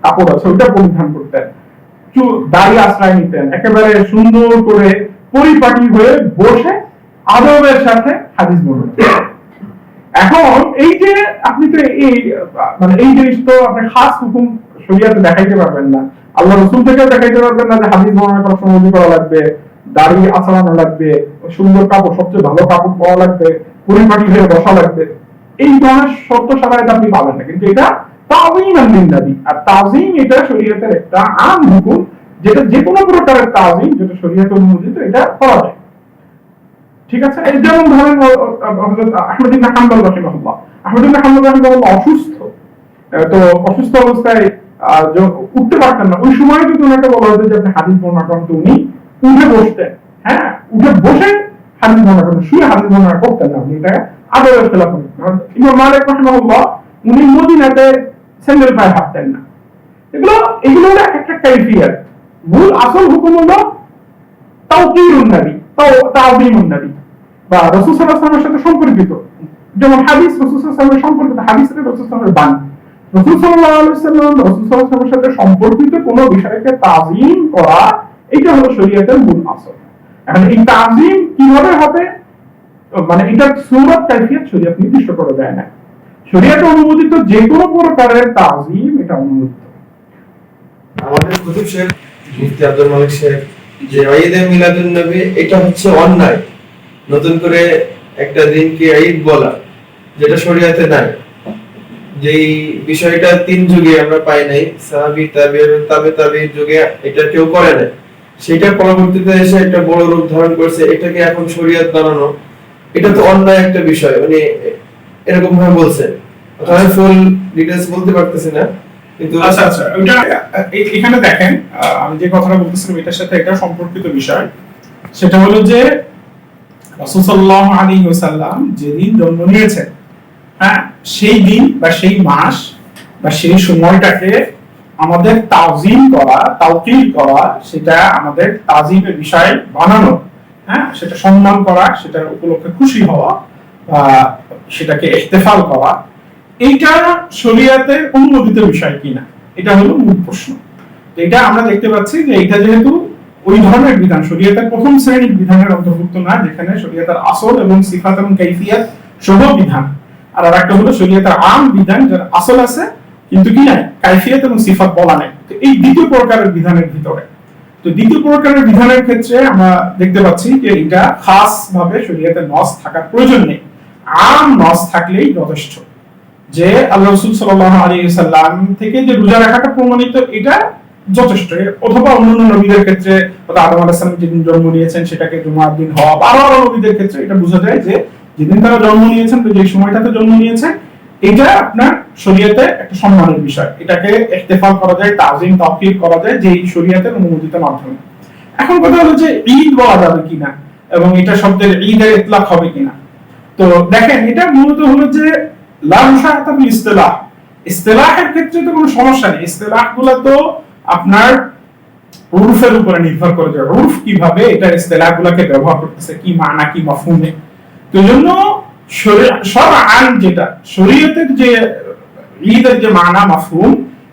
কাপড় আছে ওটা পরিধান করতেন, দাড়ি আশ্রয় নিতেন, একেবারে সুন্দর করে পরিপাটি হয়ে বসে আদবের সাথে হাদিস বলতেন। এখন এই যে আপনি তো এই মানে এই জিনিস তো আপনি খাস হুকুম শরীয়তে দেখাইতে পারবেন না, আল্লাহ রাসূল থেকেও দেখাইতে পারবেন না যে হাদিস বর্ণনা করার সময় ওযু করা লাগবে, দাড়ি আঁচড়ানো লাগবে, সুন্দর কাপড়, সবচেয়ে ভালো কাপড় পরা লাগবে, পরিপাটি হয়ে বসা লাগবে, এই ধরনের শর্ত সারাইত আপনি পাবেন না। কিন্তু এটা তাযীম লিন-নবী, আর তাযীম এটা শরীয়তের একটা আম হুকুম, যেটা যে কোনো প্রকারের তাযীম যেটা শরীয়তে অনুমোদিত, এটা করা যায়। ঠিক আছে? এই যেমন ধরেন হযরত আহমদ ইবনে হাম্বল রাহিমাহুল্লাহ, আহমদ ইবনে হাম্বল রাহিমাহুল্লাহ অসুস্থ, তো অসুস্থ অবস্থায় উঠতে পারতেন না, ওই সময় যদি ওনাকে বলা হতো যে আপনি হাদিস বর্ণনা করেন, তো উনি উঠে বসতেন, হ্যাঁ, উঠে বসে হাদিস বর্ণনা করতেন, শুয়ে হাদিস বর্ণনা করতেন না, উনি এটা আদবের খেলাফ করতেন। ইমাম মালিক রাহিমাহুল্লাহ উনি মদিনাতে স্যান্ডেল পায়ে হাঁটতেন না। এগুলো হলো একটা কাইফিয়াত। মূল আসল হুকুম হলো তাওকীরুন নবী, তাযীমুন নবী, বা রাসূল সাল্লাল্লাহু আলাইহি ওয়াসাল্লামের সাথে সম্পর্কিত। যেমন হাদিস রাসূল সাল্লাল্লাহু আলাইহি ওয়াসাল্লামের সম্পর্কিত হাদিসে রাসূল সাল্লাল্লাহু আলাইহি ওয়াসাল্লামের বাণী, রাসূল সাল্লাল্লাহু আলাইহি ওয়াসাল্লাম রাসূল সাল্লাল্লাহু আলাইহি ওয়াসাল্লামের সাথে সম্পর্কিত কোনো বিষয়কে তাযীম করা, এটা হলো শরীয়তের মূল আসল। এখন এই তাযীম কিভাবে হবে, মানে এটা সূরত কাইফিয়ত শরীয়ত নির্দিষ্ট করে দেয় না। শরীয়তে অনুমোদিত যে কোনো প্রকারের তাযীম এটা অনুমোদিত।
আমাদের কুতুব শেখ মুফতি আব্দুল মালিক শেখ যে ঈদ এ মিলাদুন নবী, এটা হচ্ছে অন্যায়, নতুন করে একটা দিনকে ঈদ বলা, যেটা শরীয়তে নাই। যেই বিষয়টা তিন যুগে আমরা পাই নাই, সাহাবী, তাবেঈন যুগে এটা কেউ করে নাই, সেটা পরবর্তীতে এসে একটা বড় রূপ ধারণ করছে, এটাকে এখন শরীয়ত বানানো, এটা তো অন্য একটা বিষয়, মানে এরকম ভাবে বলছে, আমি ফুল ডিটেইলস বলতে পারতেছি না, কিন্তু
আচ্ছা আচ্ছা, ওইটা এখানে দেখেন, আমি যে কথাটা বলতেছিলাম এটার সাথে এটা সম্পর্কিত বিষয়। সেটা হলো যে রাসূল সাল্লাল্লাহু আলাইহি ওয়াসাল্লাম যেদিন জন্ম নিয়েছেন, হ্যাঁ, সেই দিন বা সেই মাস বা সেই সময়টাকে আমাদের তাজিম করা, তাওকীর করা, সেটা আমাদের তাজিমের বিষয় বানানো, হ্যাঁ, সেটা সম্মান করা, সেটার উপলক্ষে খুশি হওয়া বা সেটাকে ইহতিফাল করা, এইটা শরীয়তে অনুমোদিত বিষয় কিনা, এটা হলো মূল প্রশ্ন। এটা আমরা দেখতে পাচ্ছি যে এটা যেহেতু ওই ধরনের বিধান শরীয়তের প্রথম শ্রেণীর বিধানের অন্তর্ভুক্ত না, যেখানে শরীয়তের আসল এবং সিফাত এবং কাইফিয়াত সহ বিধান, আর আরেকটা হলো শরীয়তের আম বিধান যার আসল আছে কিন্তু কি নাই, কাইফিয়াত এবং সিফাত বলা নাই। তো এই দ্বিতীয় প্রকারের বিধানের ভিতরে, তো দ্বিতীয় প্রকারের বিধানের ক্ষেত্রে আমরা দেখতে পাচ্ছি যে এটা খাস ভাবে শরীয়তে নস থাকার প্রয়োজন নেই, আম নস থাকলেই যথেষ্ট। যে আল্লাহ রাসূল সাল্লাল্লাহু আলাইহি ওয়াসাল্লাম থেকে যে রোজা রাখাটা প্রমাণিত, এটা যথেষ্ট। অথবা অন্যান্য নবীদের ক্ষেত্রে, আদম আলাইহিস সালাম যেদিন জন্ম নিয়েছেন সেটাকে জুমার দিন হওয়া, বা আরো নবীদের ক্ষেত্রে এটা বোঝা যায় যে যেদিন তারা জন্ম নিয়েছেন, যে সময়টাতে জন্ম নিয়েছেন, এটা আপনার শরীয়তে একটা সম্মানের বিষয়, এটাকে ইহতিফাল করা যায়, তাজিম তাওকীর করা যায় যে শরীয়তের অনুমোদিত মাধ্যমে। এখন কথা হলো যে ঈদ বলা যাবে কিনা এবং এটা শব্দের ঈদের ইতলাক হবে কিনা। তো দেখেন, এটা মূলত হলো যে লা মুশাআতা বিল ইসতিলাহ, ইসতিলাহের ক্ষেত্রে তো কোনো সমস্যা নেই, ইসতিলাহগুলো তো আপনার উরফের উপরে নির্ভর করে, যে উরফ কিভাবে এটা ইসতিলাহগুলোকে ব্যবহার করতেছে, কি মানা কি মাফহুমে। তো এজন্য শরআন যেটা শরীয়তের যে ঈদের যে মানা মাফহুম,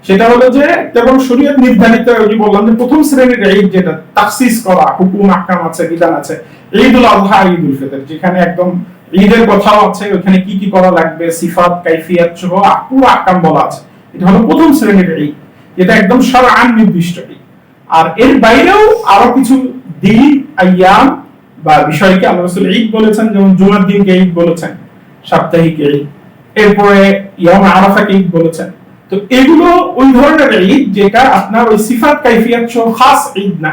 সেটা হলো যে যেমন শরীয়ত নির্ধারিত, ওই যে বললাম যে প্রথম শ্রেণীর ঈদ যেটা তাখসিস করা, হুকুম আহকাম আছে, বিধান আছে, ঈদুল আযহা, ঈদুল ফিতর, যেখানে একদম ঈদের কথাও আছে, ওখানে কি কি করা লাগবে, সিফাত কাইফিয়াত সহ পুরো আহকাম বলা আছে। এটা হলো প্রথম শ্রেণীর ঈদ, যেটা একদম শরআন নির্দিষ্ট ঈদ। আর এর বাইরেও আরো কিছু দিন, আইয়াম বা বিষয়কে আল্লাহ রাসূল ঈদ বলেছেন, যেমন জুমার দিনকে ঈদ বলেছেন, সাপ্তাহিক ঈদ, এরপরে ইয়াউম আরাফাকে ঈদ বলেছেন। তো এগুলো ওই ধরনের ঈদ যেটা আপনার ওই সিফাত কাইফিয়াত সহ খাস ঈদ না,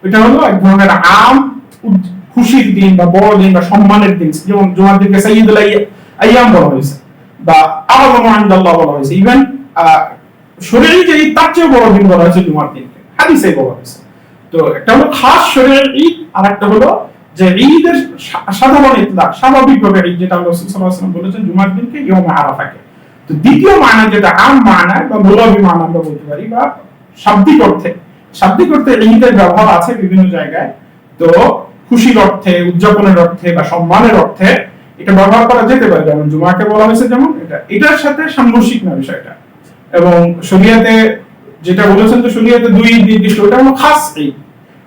এটা হলো এক ধরনের আম খুশির দিন বা বড় দিন বা সম্মানের দিন, যেমন জুমার দিনকে সাইয়্যিদুল আইয়াম বলা হয়েছে বা আযমু ইনদাল্লাহ বলা হয়েছে, ইভেন শরীয়ী যে ঈদ তার চেয়ে বড় দিন বলা হয়েছে জুমার দিনকে, হাদিসে বলা হয়েছে। তো একটা হলো খাস শরীয়তের ঈদ, আর একটা হলো যে ঈদের সাধারণ ইতলাক, স্বাভাবিকভাবে ঈদ, যেটা রাসূল সাল্লাল্লাহু আলাইহি ওয়াসাল্লাম বলেছেন জুমার দিনকে ইয়াউম আরাফাকে। তো দ্বিতীয় মানা যেটা আম মানা বা মুলাবি মানা আমরা বলতে পারি, বা শাব্দিক অর্থে, শাব্দিক অর্থে ঈদের ব্যবহার আছে বিভিন্ন জায়গায়। তো খুশির অর্থে, উদযাপনের অর্থে বা সম্মানের অর্থে এটা ব্যবহার করা যেতে পারে, যেমন জুমাকে বলা হয়েছে, যেমন এটার সাথে সাংঘর্ষিক না বিষয়টা। এবং শরীয়তে যেটা বলেছেন যে শরীয়তে দুই নির্দিষ্ট, ওটা হলো খাস ঈদ,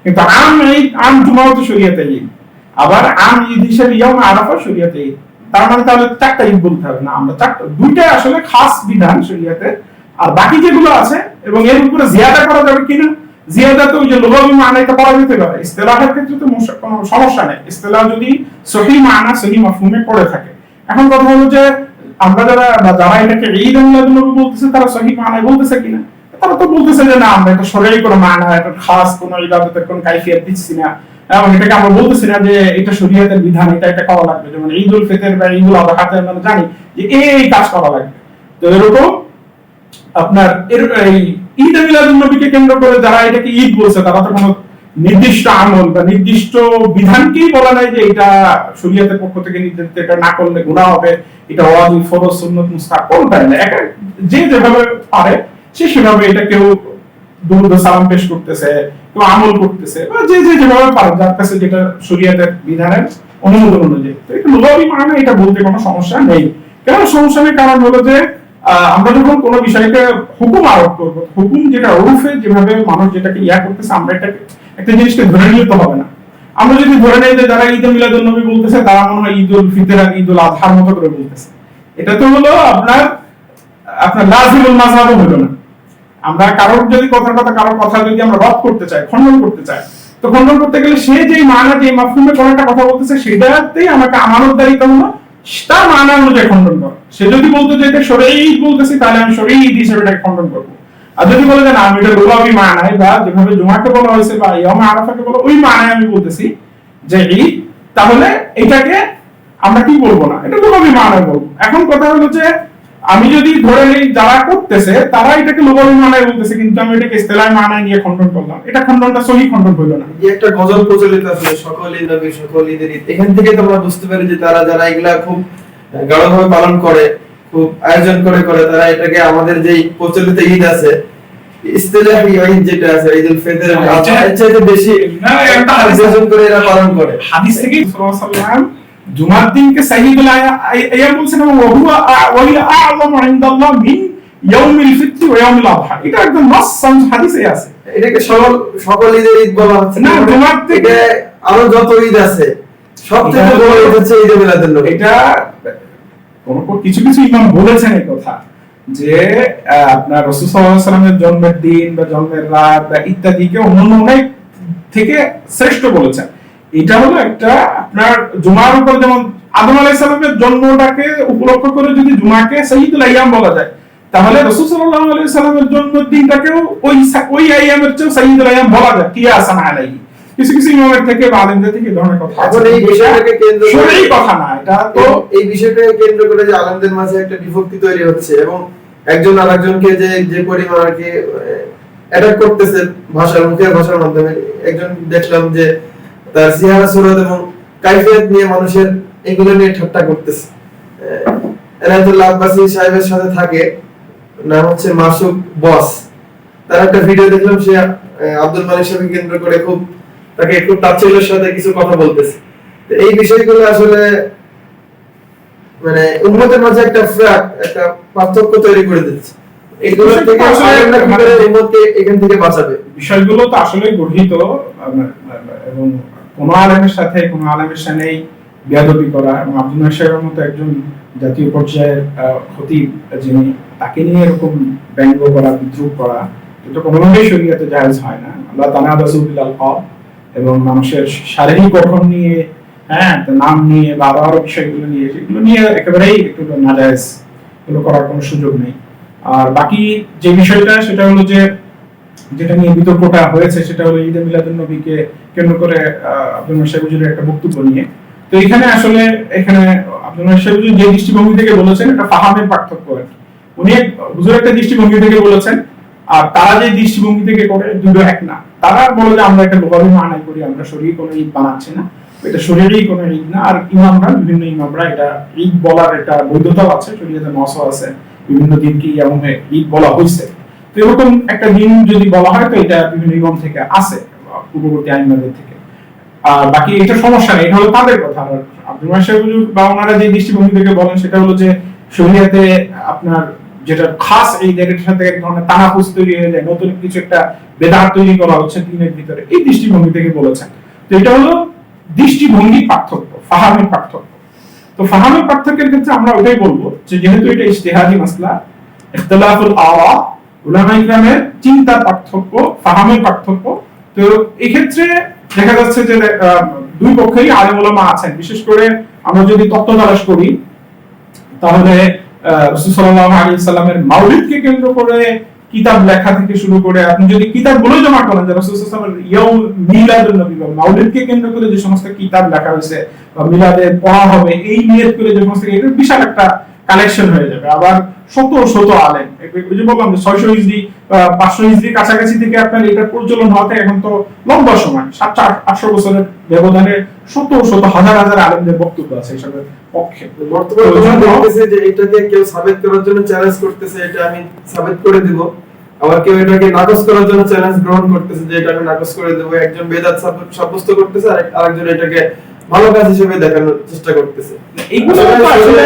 কিন্তু আম ঈদ, আম জুমাও তো শরীয়তে ঈদ, আবার আম ঈদ হিসেবে ইয়াউম আরাফা শরীয়তে ঈদ। তার মানে তাহলে চারটা ঈদ বলতে হবে না, আমরা চারটা, দুইটা আসলে খাস বিধান শরীয়তে, আর বাকি যেগুলো আছে এবং এর উপরে জিয়াদা করা যাবে কিনা, জিয়াদা তো ওই যে লুগাবি মানাটা করা যেতে পারে, ইসতিলাহের ক্ষেত্রে তো কোনো সমস্যা নেই, ইসতিলাহ যদি সহিহ মানা সহিহ মাফহুমে পড়ে থাকে। এখন কথা হলো যে আমরা যারা এটাকে ঈদ মিলাদুন নবী বলতেছে, তারা সহিহ মানায় বলতেছে কিনা। তারা তো বলতেছে যে না, আমরা এটা শরঈ কোনো মানা, এটা খাস কোনো ইবাদতের কোনো কাইফিয়ত দিচ্ছি না, এবং এটাকে আমরা বলতেছি না যে এটা শরীয়তের বিধান, এটা করা লাগবে। যেমন ঈদুল ফিতর বা ঈদুল আযহাতে আমরা জানি যে এই কাজ করা লাগবে। তো এরকম আপনার এই ঈদ মিলাদুন নবীকে কেন্দ্র করে যারা এটাকে ঈদ বলছে, তারা তো কোনো নির্দিষ্ট আমল বা নির্দিষ্ট বিধানকেই বলা নাই যে এটা শরীয়তের পক্ষ থেকে নির্ধারিত, এটা না করলে গুনাহ হবে, এটা ওয়াজিব, ফরজ, সুন্নাত, মুস্তাহাব কোনটাই না, যে যেভাবে পারে সে সেভাবে এটা কেউ দুরূদ সালাম পেশ করতেছে, কেউ আমল করতেছে, বা যে যেভাবে পারে, যার কাছে যেটা শরীয়তের বিধানের অনুমোদন অনুযায়ী। তো এটা লুগাবি মানে এটা বলতে কোনো সমস্যা নেই। কেন সমস্যা নেই? কারণ হলো যে আমরা যখন কোনো বিষয়কে হুকুম আরোপ করবো, হুকুম যেটা উরফে যেভাবে মানুষ যেটাকে ইয়া করতেছে, আমরা এটাকে একটা জিনিসকে ধরে নিতে হবে না। আমরা যদি ধরে নেই যে যারা ঈদ মিলাদুন নবী বলতেছে তারা মনে হয় ঈদুল ফিতর আর ঈদুল আযহার মতো করে বলতেছে, এটা তো হলো আপনার লাযিমুল মাযহাবও হলো না। আমরা কারোর যদি কারোর কথা যদি আমরা রদ করতে চাই, খণ্ডন করতে চাই, তো খণ্ডন করতে গেলে সে যেই মানা, যে মাফহুমে কোন একটা কথা বলতেছে, সেটাতেই আমাকে আমানতদারিতা হলো তার মানা অনুযায়ী খণ্ডন করা। সে যদি বলতো যে এটা শরঈ বলতেছি, তাহলে আমি শরঈ হিসেবে এটাকে খণ্ডন করবো। আর যদি বলে যে না, আমি এটা লুগাবি মানায় বা যেভাবে জুমাকে বলা হয়েছে বা ইয়াউম আরাফাকে বলা, ওই মানায় আমি বলতেছি যে ঈদ, তাহলে এটাকে আমরা কি বলবো না, এটা লুগাবি মানায় বলবো। এখন কথা হলো যে আমি যদি ধরে নেই যারা করতেছে তারা এটাকে লুগাবি মানায় বলতেছে, কিন্তু আমি এটাকে ইস্তেলাহি মানায় নিয়ে খণ্ডন করলাম, এটা খণ্ডনটা সহি খণ্ডন হইল না।
যে একটা গজল প্রচলিত আছে, সকল ঈদ নবী সকল ঈদের ঈদ, এখান থেকে তোমরা বুঝতে পারি যে তারা যারা এগুলা খুব গাঢ়ভাবে পালন করে, খুব আয়োজন করে তারা এটাকে আমাদের যেই প্রচলিত ঈদ আছে, ইস্তেলাহি ঈদ যেটা আছে, ঈদুল ফিতর, এর চাইতে বেশি আয়োজন করে এরা পালন করে।
হাদিস থেকে রাসূলুল্লাহ সাল্লাল্লাহু আলাইহি ওয়াসাল্লাম জুমার দিনকে সাইয়্যিদুল আইয়াম বলছেন, এবং ওয়া আ'যামু ইনদাল্লাহ মিন ইয়াউমিল ফিতর ওয়া ইয়াউমিল আযহা। এটা একদম নাসসান হাদিসে আছে।
এটাকে সকল ঈদের ঈদ বলা হচ্ছে
না, জুমার থেকে
আরো যত ঈদ আছে সবথেকে বড় ঈদ হচ্ছে ঈদে মিলাদুন নবী।
এটা কিছু কিছু ইমাম বলেছেন এই কথা যে আপনার রাসূল সাল্লাল্লাহু আলাইহি ওয়াসাল্লামের জন্মের দিন বা জন্মের রাত বা ইত্যাদিকে অন্যান্য অনেক থেকে শ্রেষ্ঠ বলেছেন। এটা হলো একটা আপনার জুমার উপর, যেমন আদম আলাইহিস সালামের জন্মটাকে উপলক্ষ করে যদি জুমাকে সাইয়্যিদুল আইয়াম বলা যায়, তাহলে রাসূল সাল্লাল্লাহু আলাইহি সাল্লামের জন্মদিনটাকেও ওই আইয়ামের চেয়ে সাইয়্যিদুল আইয়াম বলা যায় কিয়াসান আলাইহি। কিছু কিছু ইমামের থেকে বা আলেমদের থেকে এই ধরনের কথা আছে।
এই বিষয়টাকে কেন্দ্র করে
এই কথা না, এটা তো
এই বিষয়টাকে কেন্দ্র করে যে আলেমদের মাঝে একটা বিভক্তি তৈরি হচ্ছে, এবং একজন আরেকজনকে যে পরিমাণ আর কি অ্যাটাক করতেছে ভাষার, মুখের ভাষার মাধ্যমে। একজন দেখলাম যে তার চেহারা সুরত এবং কাইফিয়ত নিয়ে মানুষের এগুলো নিয়ে ঠাট্টা করতেছে। এনায়েতুল্লাহ আব্বাসী সাহেবের সাথে থাকে, নাম হচ্ছে মাসুক বস, তার একটা ভিডিও দেখলাম, সে আব্দুল মালিক সাহেবকে কেন্দ্র করে তাকে খুব তাচ্ছিল্যের সাথে কিছু কথা বলতেছে। এই বিষয়গুলো আসলে মানে উম্মতের মাঝে একটা পার্থক্য তৈরি করে দিচ্ছে। এইগুলো থেকে উম্মতকে এখান থেকে বাঁচাবে।
বিষয়গুলো তো আসলে গঠিত, এবং কোন আলেমের সাথে কোন আলেমের সাথে বেয়াদবি করা, এবং আব্দুল মালিক সাহেবের মতো একজন জাতীয় পর্যায়ের খতিব যিনি, তাকে নিয়ে এরকম ব্যঙ্গ করা, বিদ্রুপ করা, এটা কোনোভাবেই শরীয়তে জায়েজ হয় না। আল্লাহ তানাদাসু বিল আলকাব, এবং মানুষের শারীরিক গঠন নিয়ে, নাম নিয়ে বা আরো বিষয়গুলো নিয়ে, সেগুলো নিয়ে একেবারেই একটু নাজায়েজ, এগুলো করার কোনো সুযোগ নেই। আর বাকি যে বিষয়টা, সেটা হলো যে যেটা নিয়ে বিতর্কটা হয়েছে, সেটা হলো ঈদে মিলাদুন নবীকে কেন্দ্র করে আব্দুল মালিক সাহেব হুজুরের একটা বক্তব্য নিয়ে। তো এখানে আব্দুল মালিক সাহেব হুজুর যে দৃষ্টিভঙ্গি থেকে বলেছেন, এটা ফাহামের পার্থক্য। উনি হুজুর একটা দৃষ্টিভঙ্গি থেকে বলেছেন, আর তারা যে দৃষ্টিভঙ্গি থেকে করে, দুটো এক না। তারা বলে যে আমরা একটা লুগাবি মানায় করি, আমরা শরীয়ী কোনো ঈদ বানাচ্ছি না, এটা শরীয়ী কোনো ঈদ না। আর বিভিন্ন ইমামরা এটা ঈদ বলার একটা বৈধতাও আছে, শরীয়তে নসও আছে, বিভিন্ন দিনকে ঈদ বলা হয়েছে। তো এরকম একটা দিন যদি বলা হয়, তো এটা বিভিন্ন ইমাম থেকে আছে, পূর্ববর্তী আইনদের থেকে। আর বাকি এটা সমস্যা নেই, এটা হলো তাদের কথা। আর আব্দুল মালিক সাহেব বা ওনারা যে দৃষ্টিভঙ্গি থেকে বলেন, সেটা হলো যে শরীয়তে আপনার যেটা খাস এই এর সাথে এক ধরনের তানাফুস তৈরি হয়ে যায়, নতুন কিছু একটা বেদাত তৈরি করা হচ্ছে দিনের ভিতরে, এই দৃষ্টিভঙ্গি থেকে বলেছেন। তো এটা হলো দৃষ্টিভঙ্গির পার্থক্য, ফাহামের পার্থক্য। তো ফাহামের পার্থক্যের ক্ষেত্রে আমরা ওটাই বলবো যে যেহেতু এটা ইজতিহাদি মাসলা, ইখতিলাফুল আরা, উলামা ইকরামের চিন্তার পার্থক্য, ফাহামের পার্থক্য। তো এই ক্ষেত্রে দেখা যাচ্ছে যে দুই পক্ষেরই আলেম ওলামা আছেন। বিশেষ করে আমরা যদি তত্ত্ব তালাশ করি, তাহলে রাসূল সাল্লাল্লাহু আলাইহি ওয়াসাল্লামের মাউলিদকে কেন্দ্র করে কিতাব লেখা থেকে শুরু করে, আপনি যদি কিতাবগুলো জমা করেন যে রাসূল সাল্লাল্লাহু আলাইহি ওয়াসাল্লামের ইয়াউম মিলাদুন নবী বা মাউলিদকে কেন্দ্র করে যে সমস্ত কিতাব লেখা হয়েছে বা মিলাদে পড়া হবে, এই নিয়ত করে যে সমস্ত, এটা বিশাল একটা কালেকশন হয়ে যাবে। আবার শত শত আলেম, ওই যে বললাম যে 600 হিজরি 500 হিজরি কাছাকাছি থেকে আপনার এটা প্রচলন হওয়াতে এখন তো লম্বা সময় 700-800 বছরের ব্যবধানে শত শত হাজার হাজার আলেমদের বক্তব্য আছে এসবের পক্ষে।
বর্তমানে দেখতেছে যে এটাকে কেউ সাবিত করার জন্য চ্যালেঞ্জ করতেছে, এটা আমি সাবিত করে দিব। আবার কেউ এটাকে নাকচ করার জন্য চ্যালেঞ্জ গ্রহণ করতেছে যে এটা আমি নাকচ করে দেব। একজন বেদাত সাব্যস্ত করতেছে, আর আরেকজন এটাকে ভালো কাজ হিসেবে দেখানোর চেষ্টা করতেছে। এইগুলো আসলে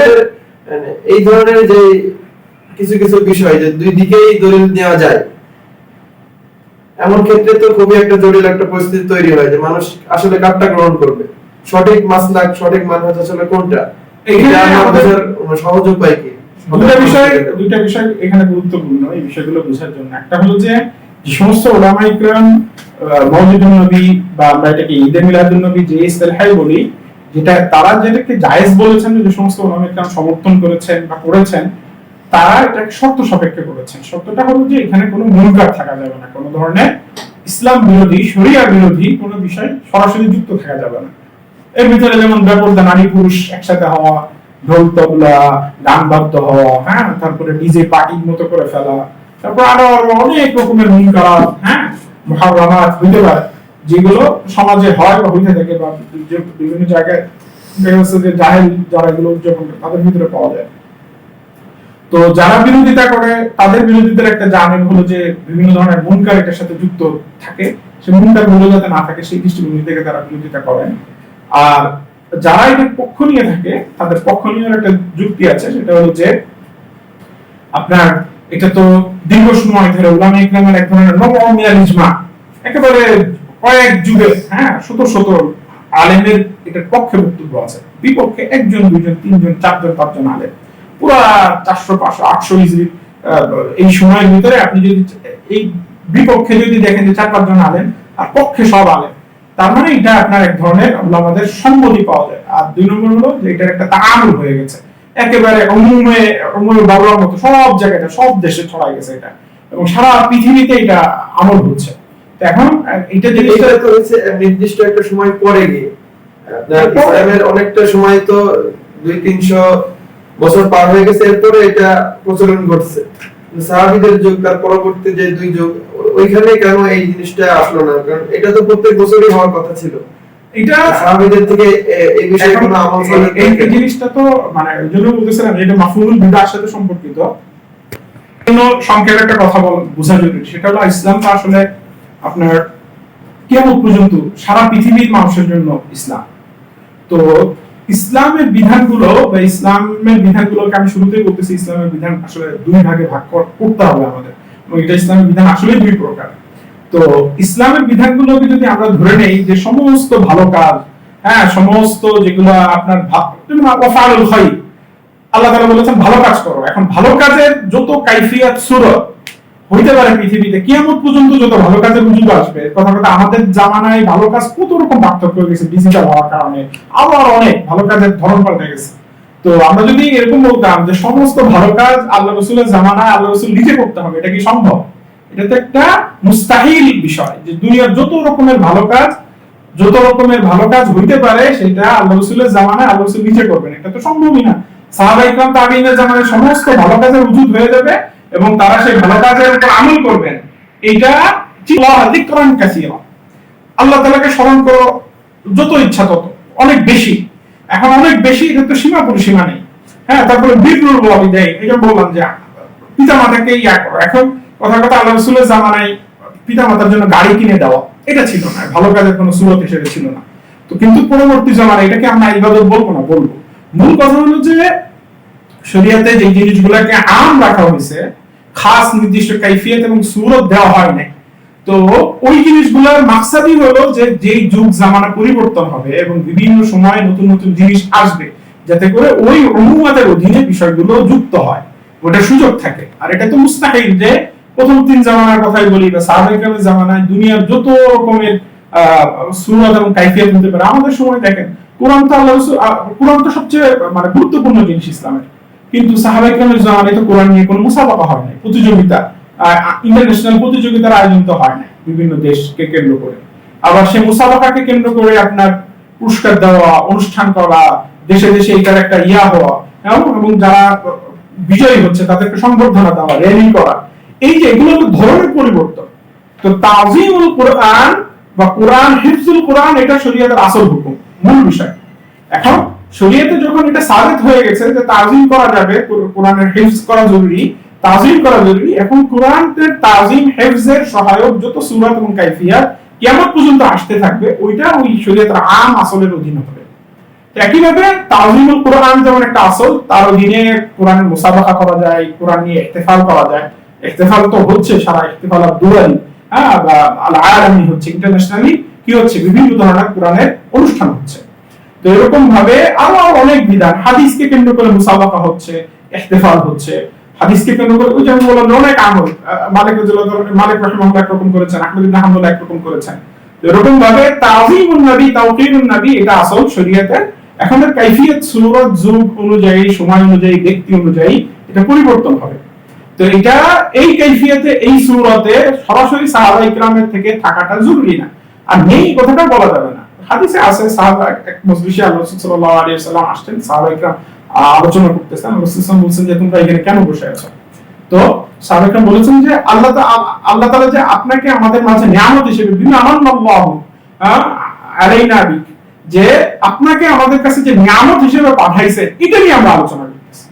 এই ধরনের যে কিছু কিছু বিষয় যে দুই দিকেই দলিল দেওয়া যায়, এমন ক্ষেত্রে তো খুবই একটা জটিল একটা পরিস্থিতি তৈরি হয় যে মানুষ আসলে কারটা গ্রহণ করবে, সঠিক মাসলাক সঠিক মানহাজ আসলে কোনটা, এটা আমাদের সহজ উপায় কি?
দুইটা বিষয় এখানে গুরুত্বপূর্ণ এই বিষয়গুলো বোঝার জন্য। একটা হলো যে সমস্ত উলামা ইকরাম মাউলিদুন নবী বা আমরা এটাকে ঈদে মিলাদুন নবী যে ইসতিলাহ বলি, যেটা তারা যেটাকে জায়েজ বলেছেন, যে সমস্ত উলামা ইকরাম সমর্থন করেছেন বা করেছেন, তারা এটাকে শর্ত সাপেক্ষে করেছেন। শর্তটা হলো যে এখানে কোনো মুনকার থাকা যাবে না, কোনো ধরনের ইসলাম বিরোধী, শরিয়া বিরোধী কোনো বিষয় সরাসরি যুক্ত থাকা যাবে না। এর ভিতরে যেমন ব্যাপারটা নারী পুরুষ একসাথে হওয়া, ঢোল তবলা গান বাদ্য হওয়া, হ্যাঁ, তারপরে ডিজে পার্টির মতো করে ফেলা, তারপর আরো অনেক রকমের মুনকারাত, হ্যাঁ, মুহাররামাত হইতে পারে, যেগুলো সমাজে হয় বা হইতে থাকে বা বিভিন্ন জায়গায় জাহেল যারা এগুলো উদযাপন করে তাদের ভিতরে পাওয়া যায়। তো যারা বিরোধিতা করে তাদের বিরোধিতার একটা জামিন হলো যে বিভিন্ন ধরনের মুনকার এটার সাথে যুক্ত থাকে, সেই মুনকার গুলো যাতে না থাকে সেই দৃষ্টিভঙ্গি থেকে তারা বিরোধিতা করেন। আর যারা এটার পক্ষ নিয়ে থাকে তাদের পক্ষ নিয়ে একটা যুক্তি আছে, সেটা হলো যে আপনার এটা তো দীর্ঘ সময় ধরে উলামা ইকরামের এক ধরনের নবমিয়াল ইজমা, একেবারে কয়েক যুগে, হ্যাঁ, শত শত আলেমের এটার পক্ষে বক্তব্য আছে, বিপক্ষে একজন দুইজন তিনজন চারজন পাঁচজন আলেম, পুরা 400 500 800 হিজরি এই সময়ের ভিতরে আপনি যদি এই বিপক্ষে যদি দেখেন যে 4-5 জন আলেম আর পক্ষে সব আলেম, তার মানে এটা আপনার এক ধরনের উলামাদের সম্মতি পাওয়া যায়। আর দুই নম্বর হলো যে এটার একটা তাআমুল হয়ে গেছে, একেবারে উম্মে বাবুর মতো সব জায়গায় সব দেশে ছড়াই গেছে এটা, এবং সারা পৃথিবীতে এটা আমল হচ্ছে। এখন এটা যে
এটা তো হচ্ছে নির্দিষ্ট একটা সময় পরে গিয়ে আপনার ইসলামের অনেকটা সময় তো 200-300 বছর পার হয়ে গেছে, এরপরে এটা প্রচলন ঘটছে। সাহাবীদের যুগ তার পরবর্তী যে দুই যুগ, ওইখানে কেন এই জিনিসটা আসলো না? কারণ এটা তো প্রত্যেক বছরই হওয়ার কথা ছিল। এটা সাহাবীদের থেকে এই বিষয়ে কোনো আমল চলে,
এই জিনিসটা তো মানে ওইজন্য বলতেছিলাম এটা মাফহুমুল বিদআর সাথে সম্পর্কিত। কোন সংক্ষেপে একটা কথা বোঝা জরুরি, সেটা হলো ইসলাম তো আসলে আপনার কিয়ামত পর্যন্ত সারা পৃথিবীর মানুষের জন্য ইসলাম। তো ইসলামের বিধানগুলো বা ইসলামের বিধানগুলোকে আমি শুরুতেই বলতেছি, ইসলামের বিধান আসলে দুই ভাগে ভাগ করতে হবে আমাদের, এবং এটা ইসলামের বিধান আসলে দুই প্রকার। তো ইসলামের বিধানগুলোকে যদি আমরা ধরে নেই যে সমস্ত ভালো কাজ, হ্যাঁ, সমস্ত যেগুলো আপনার ওয়াফালুল খায়র, আল্লাহ তাআলা বলেছেন ভালো কাজ করো। এখন ভালো কাজের যত কাইফিয়াত সূরত হইতে পারে পৃথিবীতে, কিয়ামত পর্যন্ত যত ভালো কাজের উজুদ আসবে, কথা আমাদের জামানায় ভালো কাজ কত রকম পার্থক্য হয়ে গেছে ডিজিটাল হওয়ার কারণে, আবার অনেক ভালো কাজের ধরন পাল্টে গেছে। তো আমরা যদি এরকম বলতাম যে সমস্ত ভালো কাজ আল্লাহ রাসূলের জামানায় আল্লাহ রাসূল নিজে করতে হবে, এটা কি সম্ভব? এটা তো একটা মুস্তাহিল বিষয় যে দুনিয়ার যত রকমের ভালো কাজ হইতে পারে সেটা আল্লাহ রাসূলের জামানায় আল্লাহ রাসূল নিজে করবেন, এটা তো সম্ভবই না। সাহাবায়ে কেরাম তাবিঈনের জামানায় সমস্ত ভালো কাজের উজুদ হয়ে যাবে এবং তারা সেই ভালো কাজের উপর আমল করবেন। এইটা যিকরান কাসীরা, আল্লাহ তাআলাকে স্মরণ করো যত ইচ্ছা তত, অনেক বেশি। এখন অনেক বেশি, এটা তো সীমা পরিসীমা নেই, হ্যাঁ। তারপরে বিরুল ওয়ালিদাইন, এটা বললাম যে পিতামাতাকে ইয়া করো। এখন কথা আল্লাহ রাসূলের জামানায় পিতামাতার জন্য গাড়ি কিনে দেওয়া এটা ছিল না, ভালো কাজের কোনো সূরত হিসেবে ছিল না। তো কিন্তু পরবর্তী জামানায় এটাকে আমরা ইবাদত বলবো না, বলবো। মূল কথা হলো যে শরীয়তে যে জিনিসগুলোকে আম রাখা হয়েছে, খাস নির্দিষ্ট কাইফিয়ত এবং সূরত দেওয়া হয় না। তো ওই জিনিসগুলোর মাকসাদই হলো যে যেই যুগ জামানা পরিবর্তন হবে এবং বিভিন্ন সময়ে নতুন নতুন জিনিস আসবে, যাতে করে ওই উম্মতের অধীনে বিষয়গুলো যুক্ত হয়, ওটা সুযোগ থাকে। আর এটা তো মুস্তাহিল যে প্রথম 3 জামানার কথাই বলি বা সাহাবায়ে কেরামের জামানায় দুনিয়ার যত রকমের সূরত এবং কাইফিয়ত হতে পারে। আমাদের সময় দেখেন কোরআন তো কোরআন তো সবচেয়ে মানে গুরুত্বপূর্ণ জিনিস ইসলামের, কিন্তু সাহাবায়ে কেরামের জামানায় তো কোরআন নিয়ে কোনো মুসাবাকা হয় না, প্রতিযোগিতা, ইন্টারন্যাশনাল প্রতিযোগিতার আয়োজন তো হয় না বিভিন্ন দেশকে কেন্দ্র করে। আবার সেই মুসাবাকাকে কেন্দ্র করে আপনার পুরস্কার দেওয়া, অনুষ্ঠান করা, দেশে দেশে এটার একটা ইয়া হওয়া, এবং যারা বিজয়ী হচ্ছে তাদেরকে সংবর্ধনা দেওয়া, র্যালি করা, এই যে এগুলো তো ধরনের পরিবর্তন। তো তাজিমুল কোরআন বা কোরআন হিফজুল কোরআন এটা শরীয়তের আসল হুকুম, মূল বিষয়। এখন শরীয়তে যখন এটা সাবিত হয়ে গেছে যে তাজিম করা যাবে, কোরআনের হিফজ করা জরুরি, তাজিম করা জরুরি, এখন কোরআনের তাজিম হিফজের সহায়ক যত সূরত এবং কাইফিয়াত কিয়ামত পর্যন্ত আসতে থাকবে, ওইটা ওই শরীয়তের আম আসলের অধীনে হবে। একইভাবে তাজিমুল কোরআন যেমন একটা আসল, তার অধীনে কোরআনের মুসাবাকা করা যায়, কোরআন নিয়ে ইহতিফাল করা যায়। ইহতিফাল তো হচ্ছে সারা ইহতিফাল দুয়ারি, হ্যাঁ, বা আল আলামী হচ্ছে, ইন্টারন্যাশনালি কি হচ্ছে, বিভিন্ন ধরনের কোরআনের অনুষ্ঠান হচ্ছে। তো এরকম ভাবে আরো অনেক বিধান, হাদিসকে কেন্দ্র করে মুসাবাকা হচ্ছে, ইহতিফাল হচ্ছে, হাদিসকে কেন্দ্র করে ওই যে আমি বললাম অনেক আমল, মালিক রাহিমাহুল্লাহ একরকম করেছেন, আহমদ ইবনে হাম্বল একরকম করেছেন। এরকম ভাবে তাযীমুন নবী, তাওকীরুন নবী এটা আসল শরীয়তের। এখন এর কাইফিয়ত সূরত যুগ অনুযায়ী, সময় অনুযায়ী, ব্যক্তি অনুযায়ী এটা পরিবর্তন হবে। তো এটা এই কাইফিয়তে, এই সূরতে সরাসরি সাহাবায়ে কেরামের থেকে থাকাটা জরুরি না, আর নেই কথাটা বলা যাবে না। হাদিসে আছে সাহাবা এক মজলিসে আল্লাহ রাসূল সাল্লাল্লাহু আলাইহি ওয়াসাল্লাম আসছেন, সাহাবাইরা আলোচনা করতেছেন, আল্লাহ রাসূল বলছেন যে তোমরা এখানে কেন বসে আছো? তো সাহাবাইরা বলেছেন যে আল্লাহ তাআলা যে আপনাকে আমাদের মাঝে নিয়ামত হিসেবে বিনা আমাল্লাহু আলাইনা বিক, যে আপনাকে আমাদের কাছে যে নিয়ামত হিসেবে পাঠাইছে, এটা নিয়ে আমরা আলোচনা করতেছি।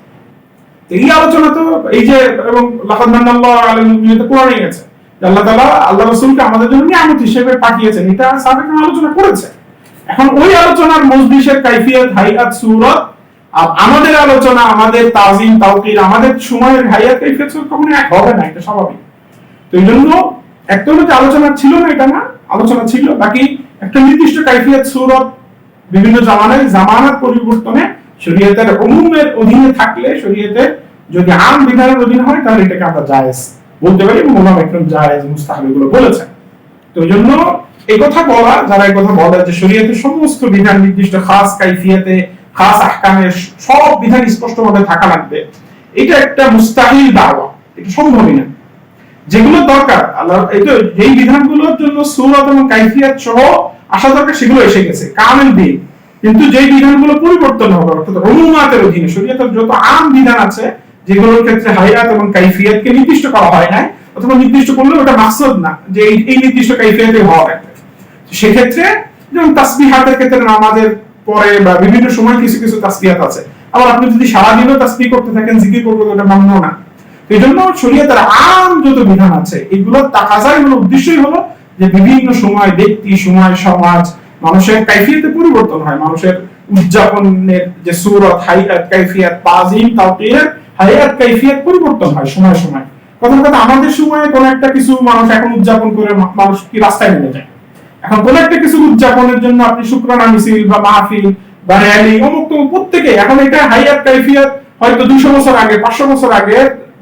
তো এই আলোচনা তো এই যে এবং লাকাদ মান্নাল্লাহু আলাল মুমিনিনা কোরআনে আছে, আল্লাহ তাআলা আল্লাহ রাসূলকে আমাদের জন্য নিয়ামত হিসেবে পাঠিয়েছেন, এটা সাহাবারা আলোচনা করেছে। এখন ওই আলোচনার মজলিসের কাইফিয়ত, হাইয়াত, সূরত আর আমাদের আলোচনা, আমাদের তাজিম, তাওকির, আমাদের সময়ের হাইয়াত কাইফিয়ত কখনো এক হবে না, এটা স্বাভাবিক। তো এইজন্য একটা হলো যে আলোচনা ছিল না এটা না, আলোচনা ছিল, বাকি একটা নির্দিষ্ট কাইফিয়ত, সূরত বিভিন্ন জামানার পরিবর্তনে শরীয়তের উমুমের অধীনে থাকলে, শরীয়তের যদি আম বিধানের অধীনে হয় তাহলে এটাকে আমরা জায়েজ বলতে পারি, এবং ওলামা একদম জায়েজ মুস্তাহাব এগুলো বলেছেন। তো এই জন্য এই কথা বলা, যারা এই কথা বলে যে শরীয়তের সমস্ত বিধান নির্দিষ্ট খাস কাইফিয়াতে, খাস আহকামে সব বিধান স্পষ্টভাবে থাকা লাগবে, এটা একটা মুস্তাহিল দাওয়া, এটা সম্ভবই না। যেগুলো দরকার আল্লাহ, এই তো যেই বিধানগুলোর জন্য সূরত এবং কাইফিয়াত সহ আসা দরকার সেগুলো এসে গেছে কামেল দিন, কিন্তু যেই বিধানগুলো পরিবর্তন হবে অর্থাৎ উমুমাতের অধীনে, শরীয়তের যত আম বিধান আছে যেগুলোর ক্ষেত্রে হাইয়াত এবং কাইফিয়াতকে নির্দিষ্ট করা হয় না, অথবা নির্দিষ্ট করলে ওটা মাকসুদ না যে এই নির্দিষ্ট কাইফিয়াতে হওয়া লাগবে, সেক্ষেত্রে যেমন তাসবিহাতের ক্ষেত্রে নামাজের পরে বা বিভিন্ন সময় কিছু কিছু তাসবিহাত আছে, আবার আপনি যদি সারাদিনও তাসবিহ করতে থাকেন, জিকির করতে, ওটা মান্য না। এই জন্য শরীয়তের আম যত বিধান আছে এগুলোর তাকাজাই হলো, উদ্দেশ্যই হলো যে বিভিন্ন সময়, ব্যক্তি, সময়, সমাজ, মানুষের কাইফিয়াতে পরিবর্তন হয়, মানুষের উদযাপনের যে সূরত, হাইয়াত, কাইফিয়াত, তাজিম, তাওকির, হাইয়াত, কাইফিয়াত পরিবর্তন হয় সময় সময়। কথা আমাদের সময়ে কোন একটা কিছু মানুষ এখন উদযাপন করে, মানুষ কি রাস্তায় নেমে যায়। এখন কোন একটা কিছু উদযাপনের জন্য আপনি শুকরানা মিছিল বা মাহফিল বা র্যালি অমুক তো প্রত্যেকে, এখন এটা হাইয়াত কাইফিয়াত হয়তো 200 বছর আগে, 500 বছর আগে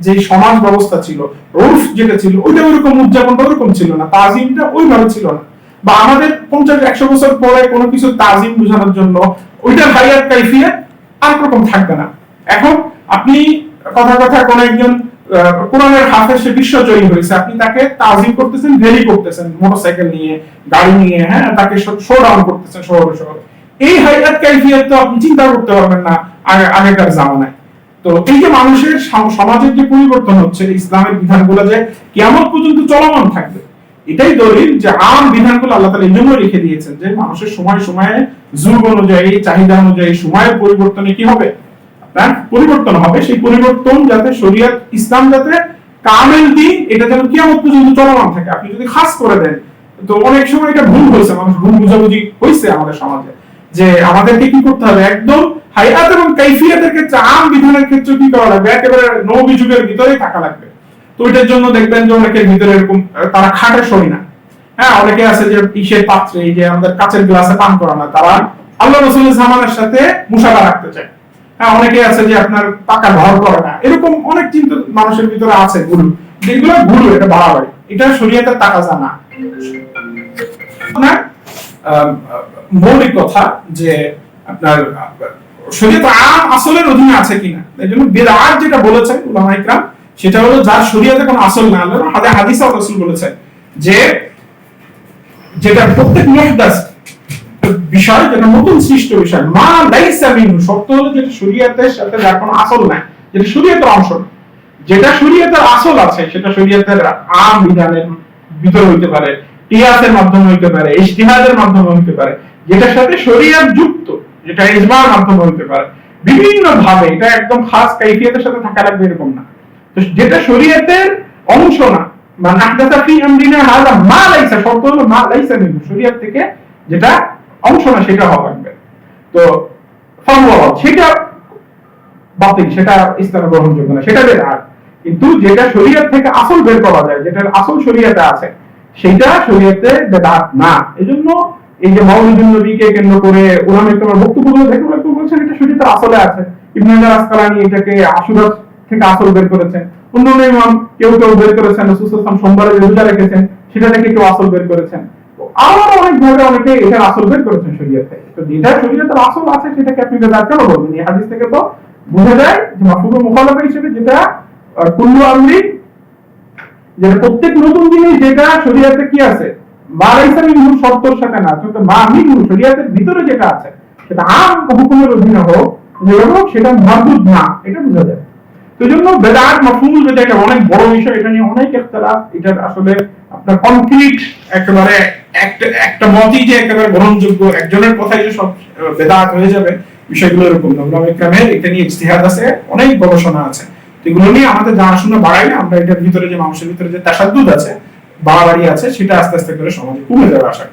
যে সমাজ ব্যবস্থা ছিল, রুফ যেটা ছিল, ওইটা ওইরকম উদযাপনটা ওইরকম ছিল না, তাজিমটা ওইভাবে ছিল না। বা আমাদের 50-100 বছর পরে কোনো কিছু তাজিম বোঝানোর জন্য ওইটার হাইয়াত কাইফিয়াত আর রকম থাকবে না। এখন আপনি কথা কোন একজন কোরআনের হাফেজ, সে বিশ্বজয়ী হয়েছে, আপনি তাকে তাজিম করতেছেন, র্যালি করতেছেন মোটরসাইকেল নিয়ে, গাড়ি নিয়ে, হ্যাঁ, তাকে শো ডাউন করতেছেন শহরে শহরে, এই হাইয়াত কাইফিয়াত তো আপনি চিন্তা করতে পারবেন না আগেকার জামানায়। তো এই যে মানুষের সমাজের যে পরিবর্তন হচ্ছে, ইসলামের বিধানগুলো যে কিয়ামত পর্যন্ত চলমান থাকবে, এটাই দলিল যে আম বিধানগুলো আল্লাহ তাআলা এই জন্য রেখে দিয়েছেন যে মানুষের সময় সময়ে, যুগ অনুযায়ী, চাহিদা অনুযায়ী, সময়ের পরিবর্তনে কি হবে, আপনার পরিবর্তন হবে, সেই পরিবর্তন যাতে শরীয়ত, ইসলাম যাতে কামেল দিন, এটা যেন কিয়ামত পর্যন্ত চলমান থাকে। আপনি যদি খাস করে দেন, তো অনেক সময় এটা ভুল হয়েছে, মানুষ ভুল বুঝাবুঝি হয়েছে আমাদের সমাজে, যে আমাদেরকে কি করতে হবে, একদম হাইয়াত এবং কাইফিয়াতের ক্ষেত্রে, আম বিধানের ক্ষেত্রে কি করা লাগবে, একেবারে নবী যুগের ভিতরেই থাকা লাগবে। তো ওইটার জন্য দেখবেন যে অনেকের ভিতরে এরকম, তারা খাটে সই না, হ্যাঁ, অনেকে আছে যে ইসের পাত্রে, এই যে আমাদের কাচের গ্লাসে পান করা না, তারা আল্লাহ রাসূলের জামানার সাথে মুশাবা রাখতে চায়। হ্যাঁ, অনেকে আছে যে আপনার পাকা ঘর করে না, এরকম অনেক চিন্তা মানুষের ভিতরে আছে, গুরু, যেগুলো গুরু, এটা বাড়াবাড়ি, এটা শরীয়তের তাকাজা না। আপনার মৌলিক কথা যে আপনার শরীয়ত আম আসলের অধীনে আছে কিনা, এই জন্য বিদআত যেটা বলেছেন উলামা ইকরাম, সেটা হলো যার শরীয়তে কোনো আসল না, আল্লাহর হাদিসে রাসূল বলেছেন যে যেটা প্রত্যেক মুহদাস বিষয়, যেটা নতুন সৃষ্ট বিষয়, মা লাইসা মিনহু, শর্ত হলো যেটা শরীয়তের সাথে যার কোনো আসল নাই, যেটা শরীয়তের অংশ না। যেটা শরীয়তের আসল আছে সেটা শরীয়তের আম বিধানের ভিতরে হইতে পারে, কিয়াসের মাধ্যমে হইতে পারে, ইজতিহাদের মাধ্যমে হইতে পারে, যেটার সাথে শরীয়ত যুক্ত, যেটা ইজমার মাধ্যমে হইতে পারে, বিভিন্ন ভাবে, এটা একদম খাস কাইফিয়তের সাথে থাকা লাগবে এরকম না। তো যেটা শরীয়তের অংশ না, বা নাহদাসা ফি আমরিনা হাযা মা লাইসা, শর্ত হলো মা লাইসা মিনহু, শরীয়ত থেকে যেটা অংশ না সেটা হওয়া লাগবে। তো সেটা বাতিল, সেটা ইসলামে গ্রহণযোগ্য না, সেটা বেদাত। কিন্তু যেটা শরীয়ত থেকে আসল বের করা যায়, যেটার আসল শরীয়তে আছে, সেটা শরীয়তে বেদাত না। এজন্য এই যে মাউলিদুন নবীকে কেন্দ্র করে উলামা ইকরামের বক্তব্যগুলো দেখে একটু বলছেন এটা শরীয়তের আসলে আছে। ইবনে হাজার আসকালানী এটাকে আশুরা থেকে আসল বের করেছেন, অন্যান্য ইমাম কেউ বের করেছেন, রাসূল সাল্লাল্লাহু আলাইহি ওয়াসাল্লাম সোমবারে রোজা রেখেছেন, সেটা থেকে কেউ আসল বের করেছেন, আরো অনেক ভাবে অনেকে এটার আসল বের করেছেন শরীয়ত থেকে। তো যেটা শরীয়তের আসল আছে সেটাকে আপনি বেদাত কেন বলবেন? এই হাদিস থেকে তো বোঝা যায় যে মাফহুমে মুখালাফা হিসেবে যেটা কুল্লু আমরি, যেটা প্রত্যেক নতুন জিনিস যেটা শরীয়তে কি আছে,
মা লাইসা মিনহু শর্তর সাথে না, কিন্তু মা মিনহু শরীয়তের ভিতরে যেটা আছে সেটা আম হুকুমের অধীনে হোক হোক সেটা মারদুদ না, এটা বোঝা যায়। তো এই জন্য বেদাত মাফহুমুল বেদাত এটা অনেক বড় বিষয়, এটা নিয়ে অনেক ইখতিলাফ। এটা আসলে আপনার কমপ্লিট একেবারে একটা মতই যে একেবারে গ্রহণযোগ্য একজনের কথাই যে সব বেদাত হয়ে যাবে বিষয়গুলো এরকম না। উলামা ইকরামের এটা নিয়ে ইজতিহাদ আছে, অনেক গবেষণা আছে। এগুলো নিয়ে আমাদের জানাশোনা বাড়াইলে আমরা এটার ভিতরে যে মানুষের ভিতরে যে তাসাদ্দুদ আছে, বাড়াবাড়ি আছে, সেটা আস্তে আস্তে করে সমাজে কমে যাবে আশা করি।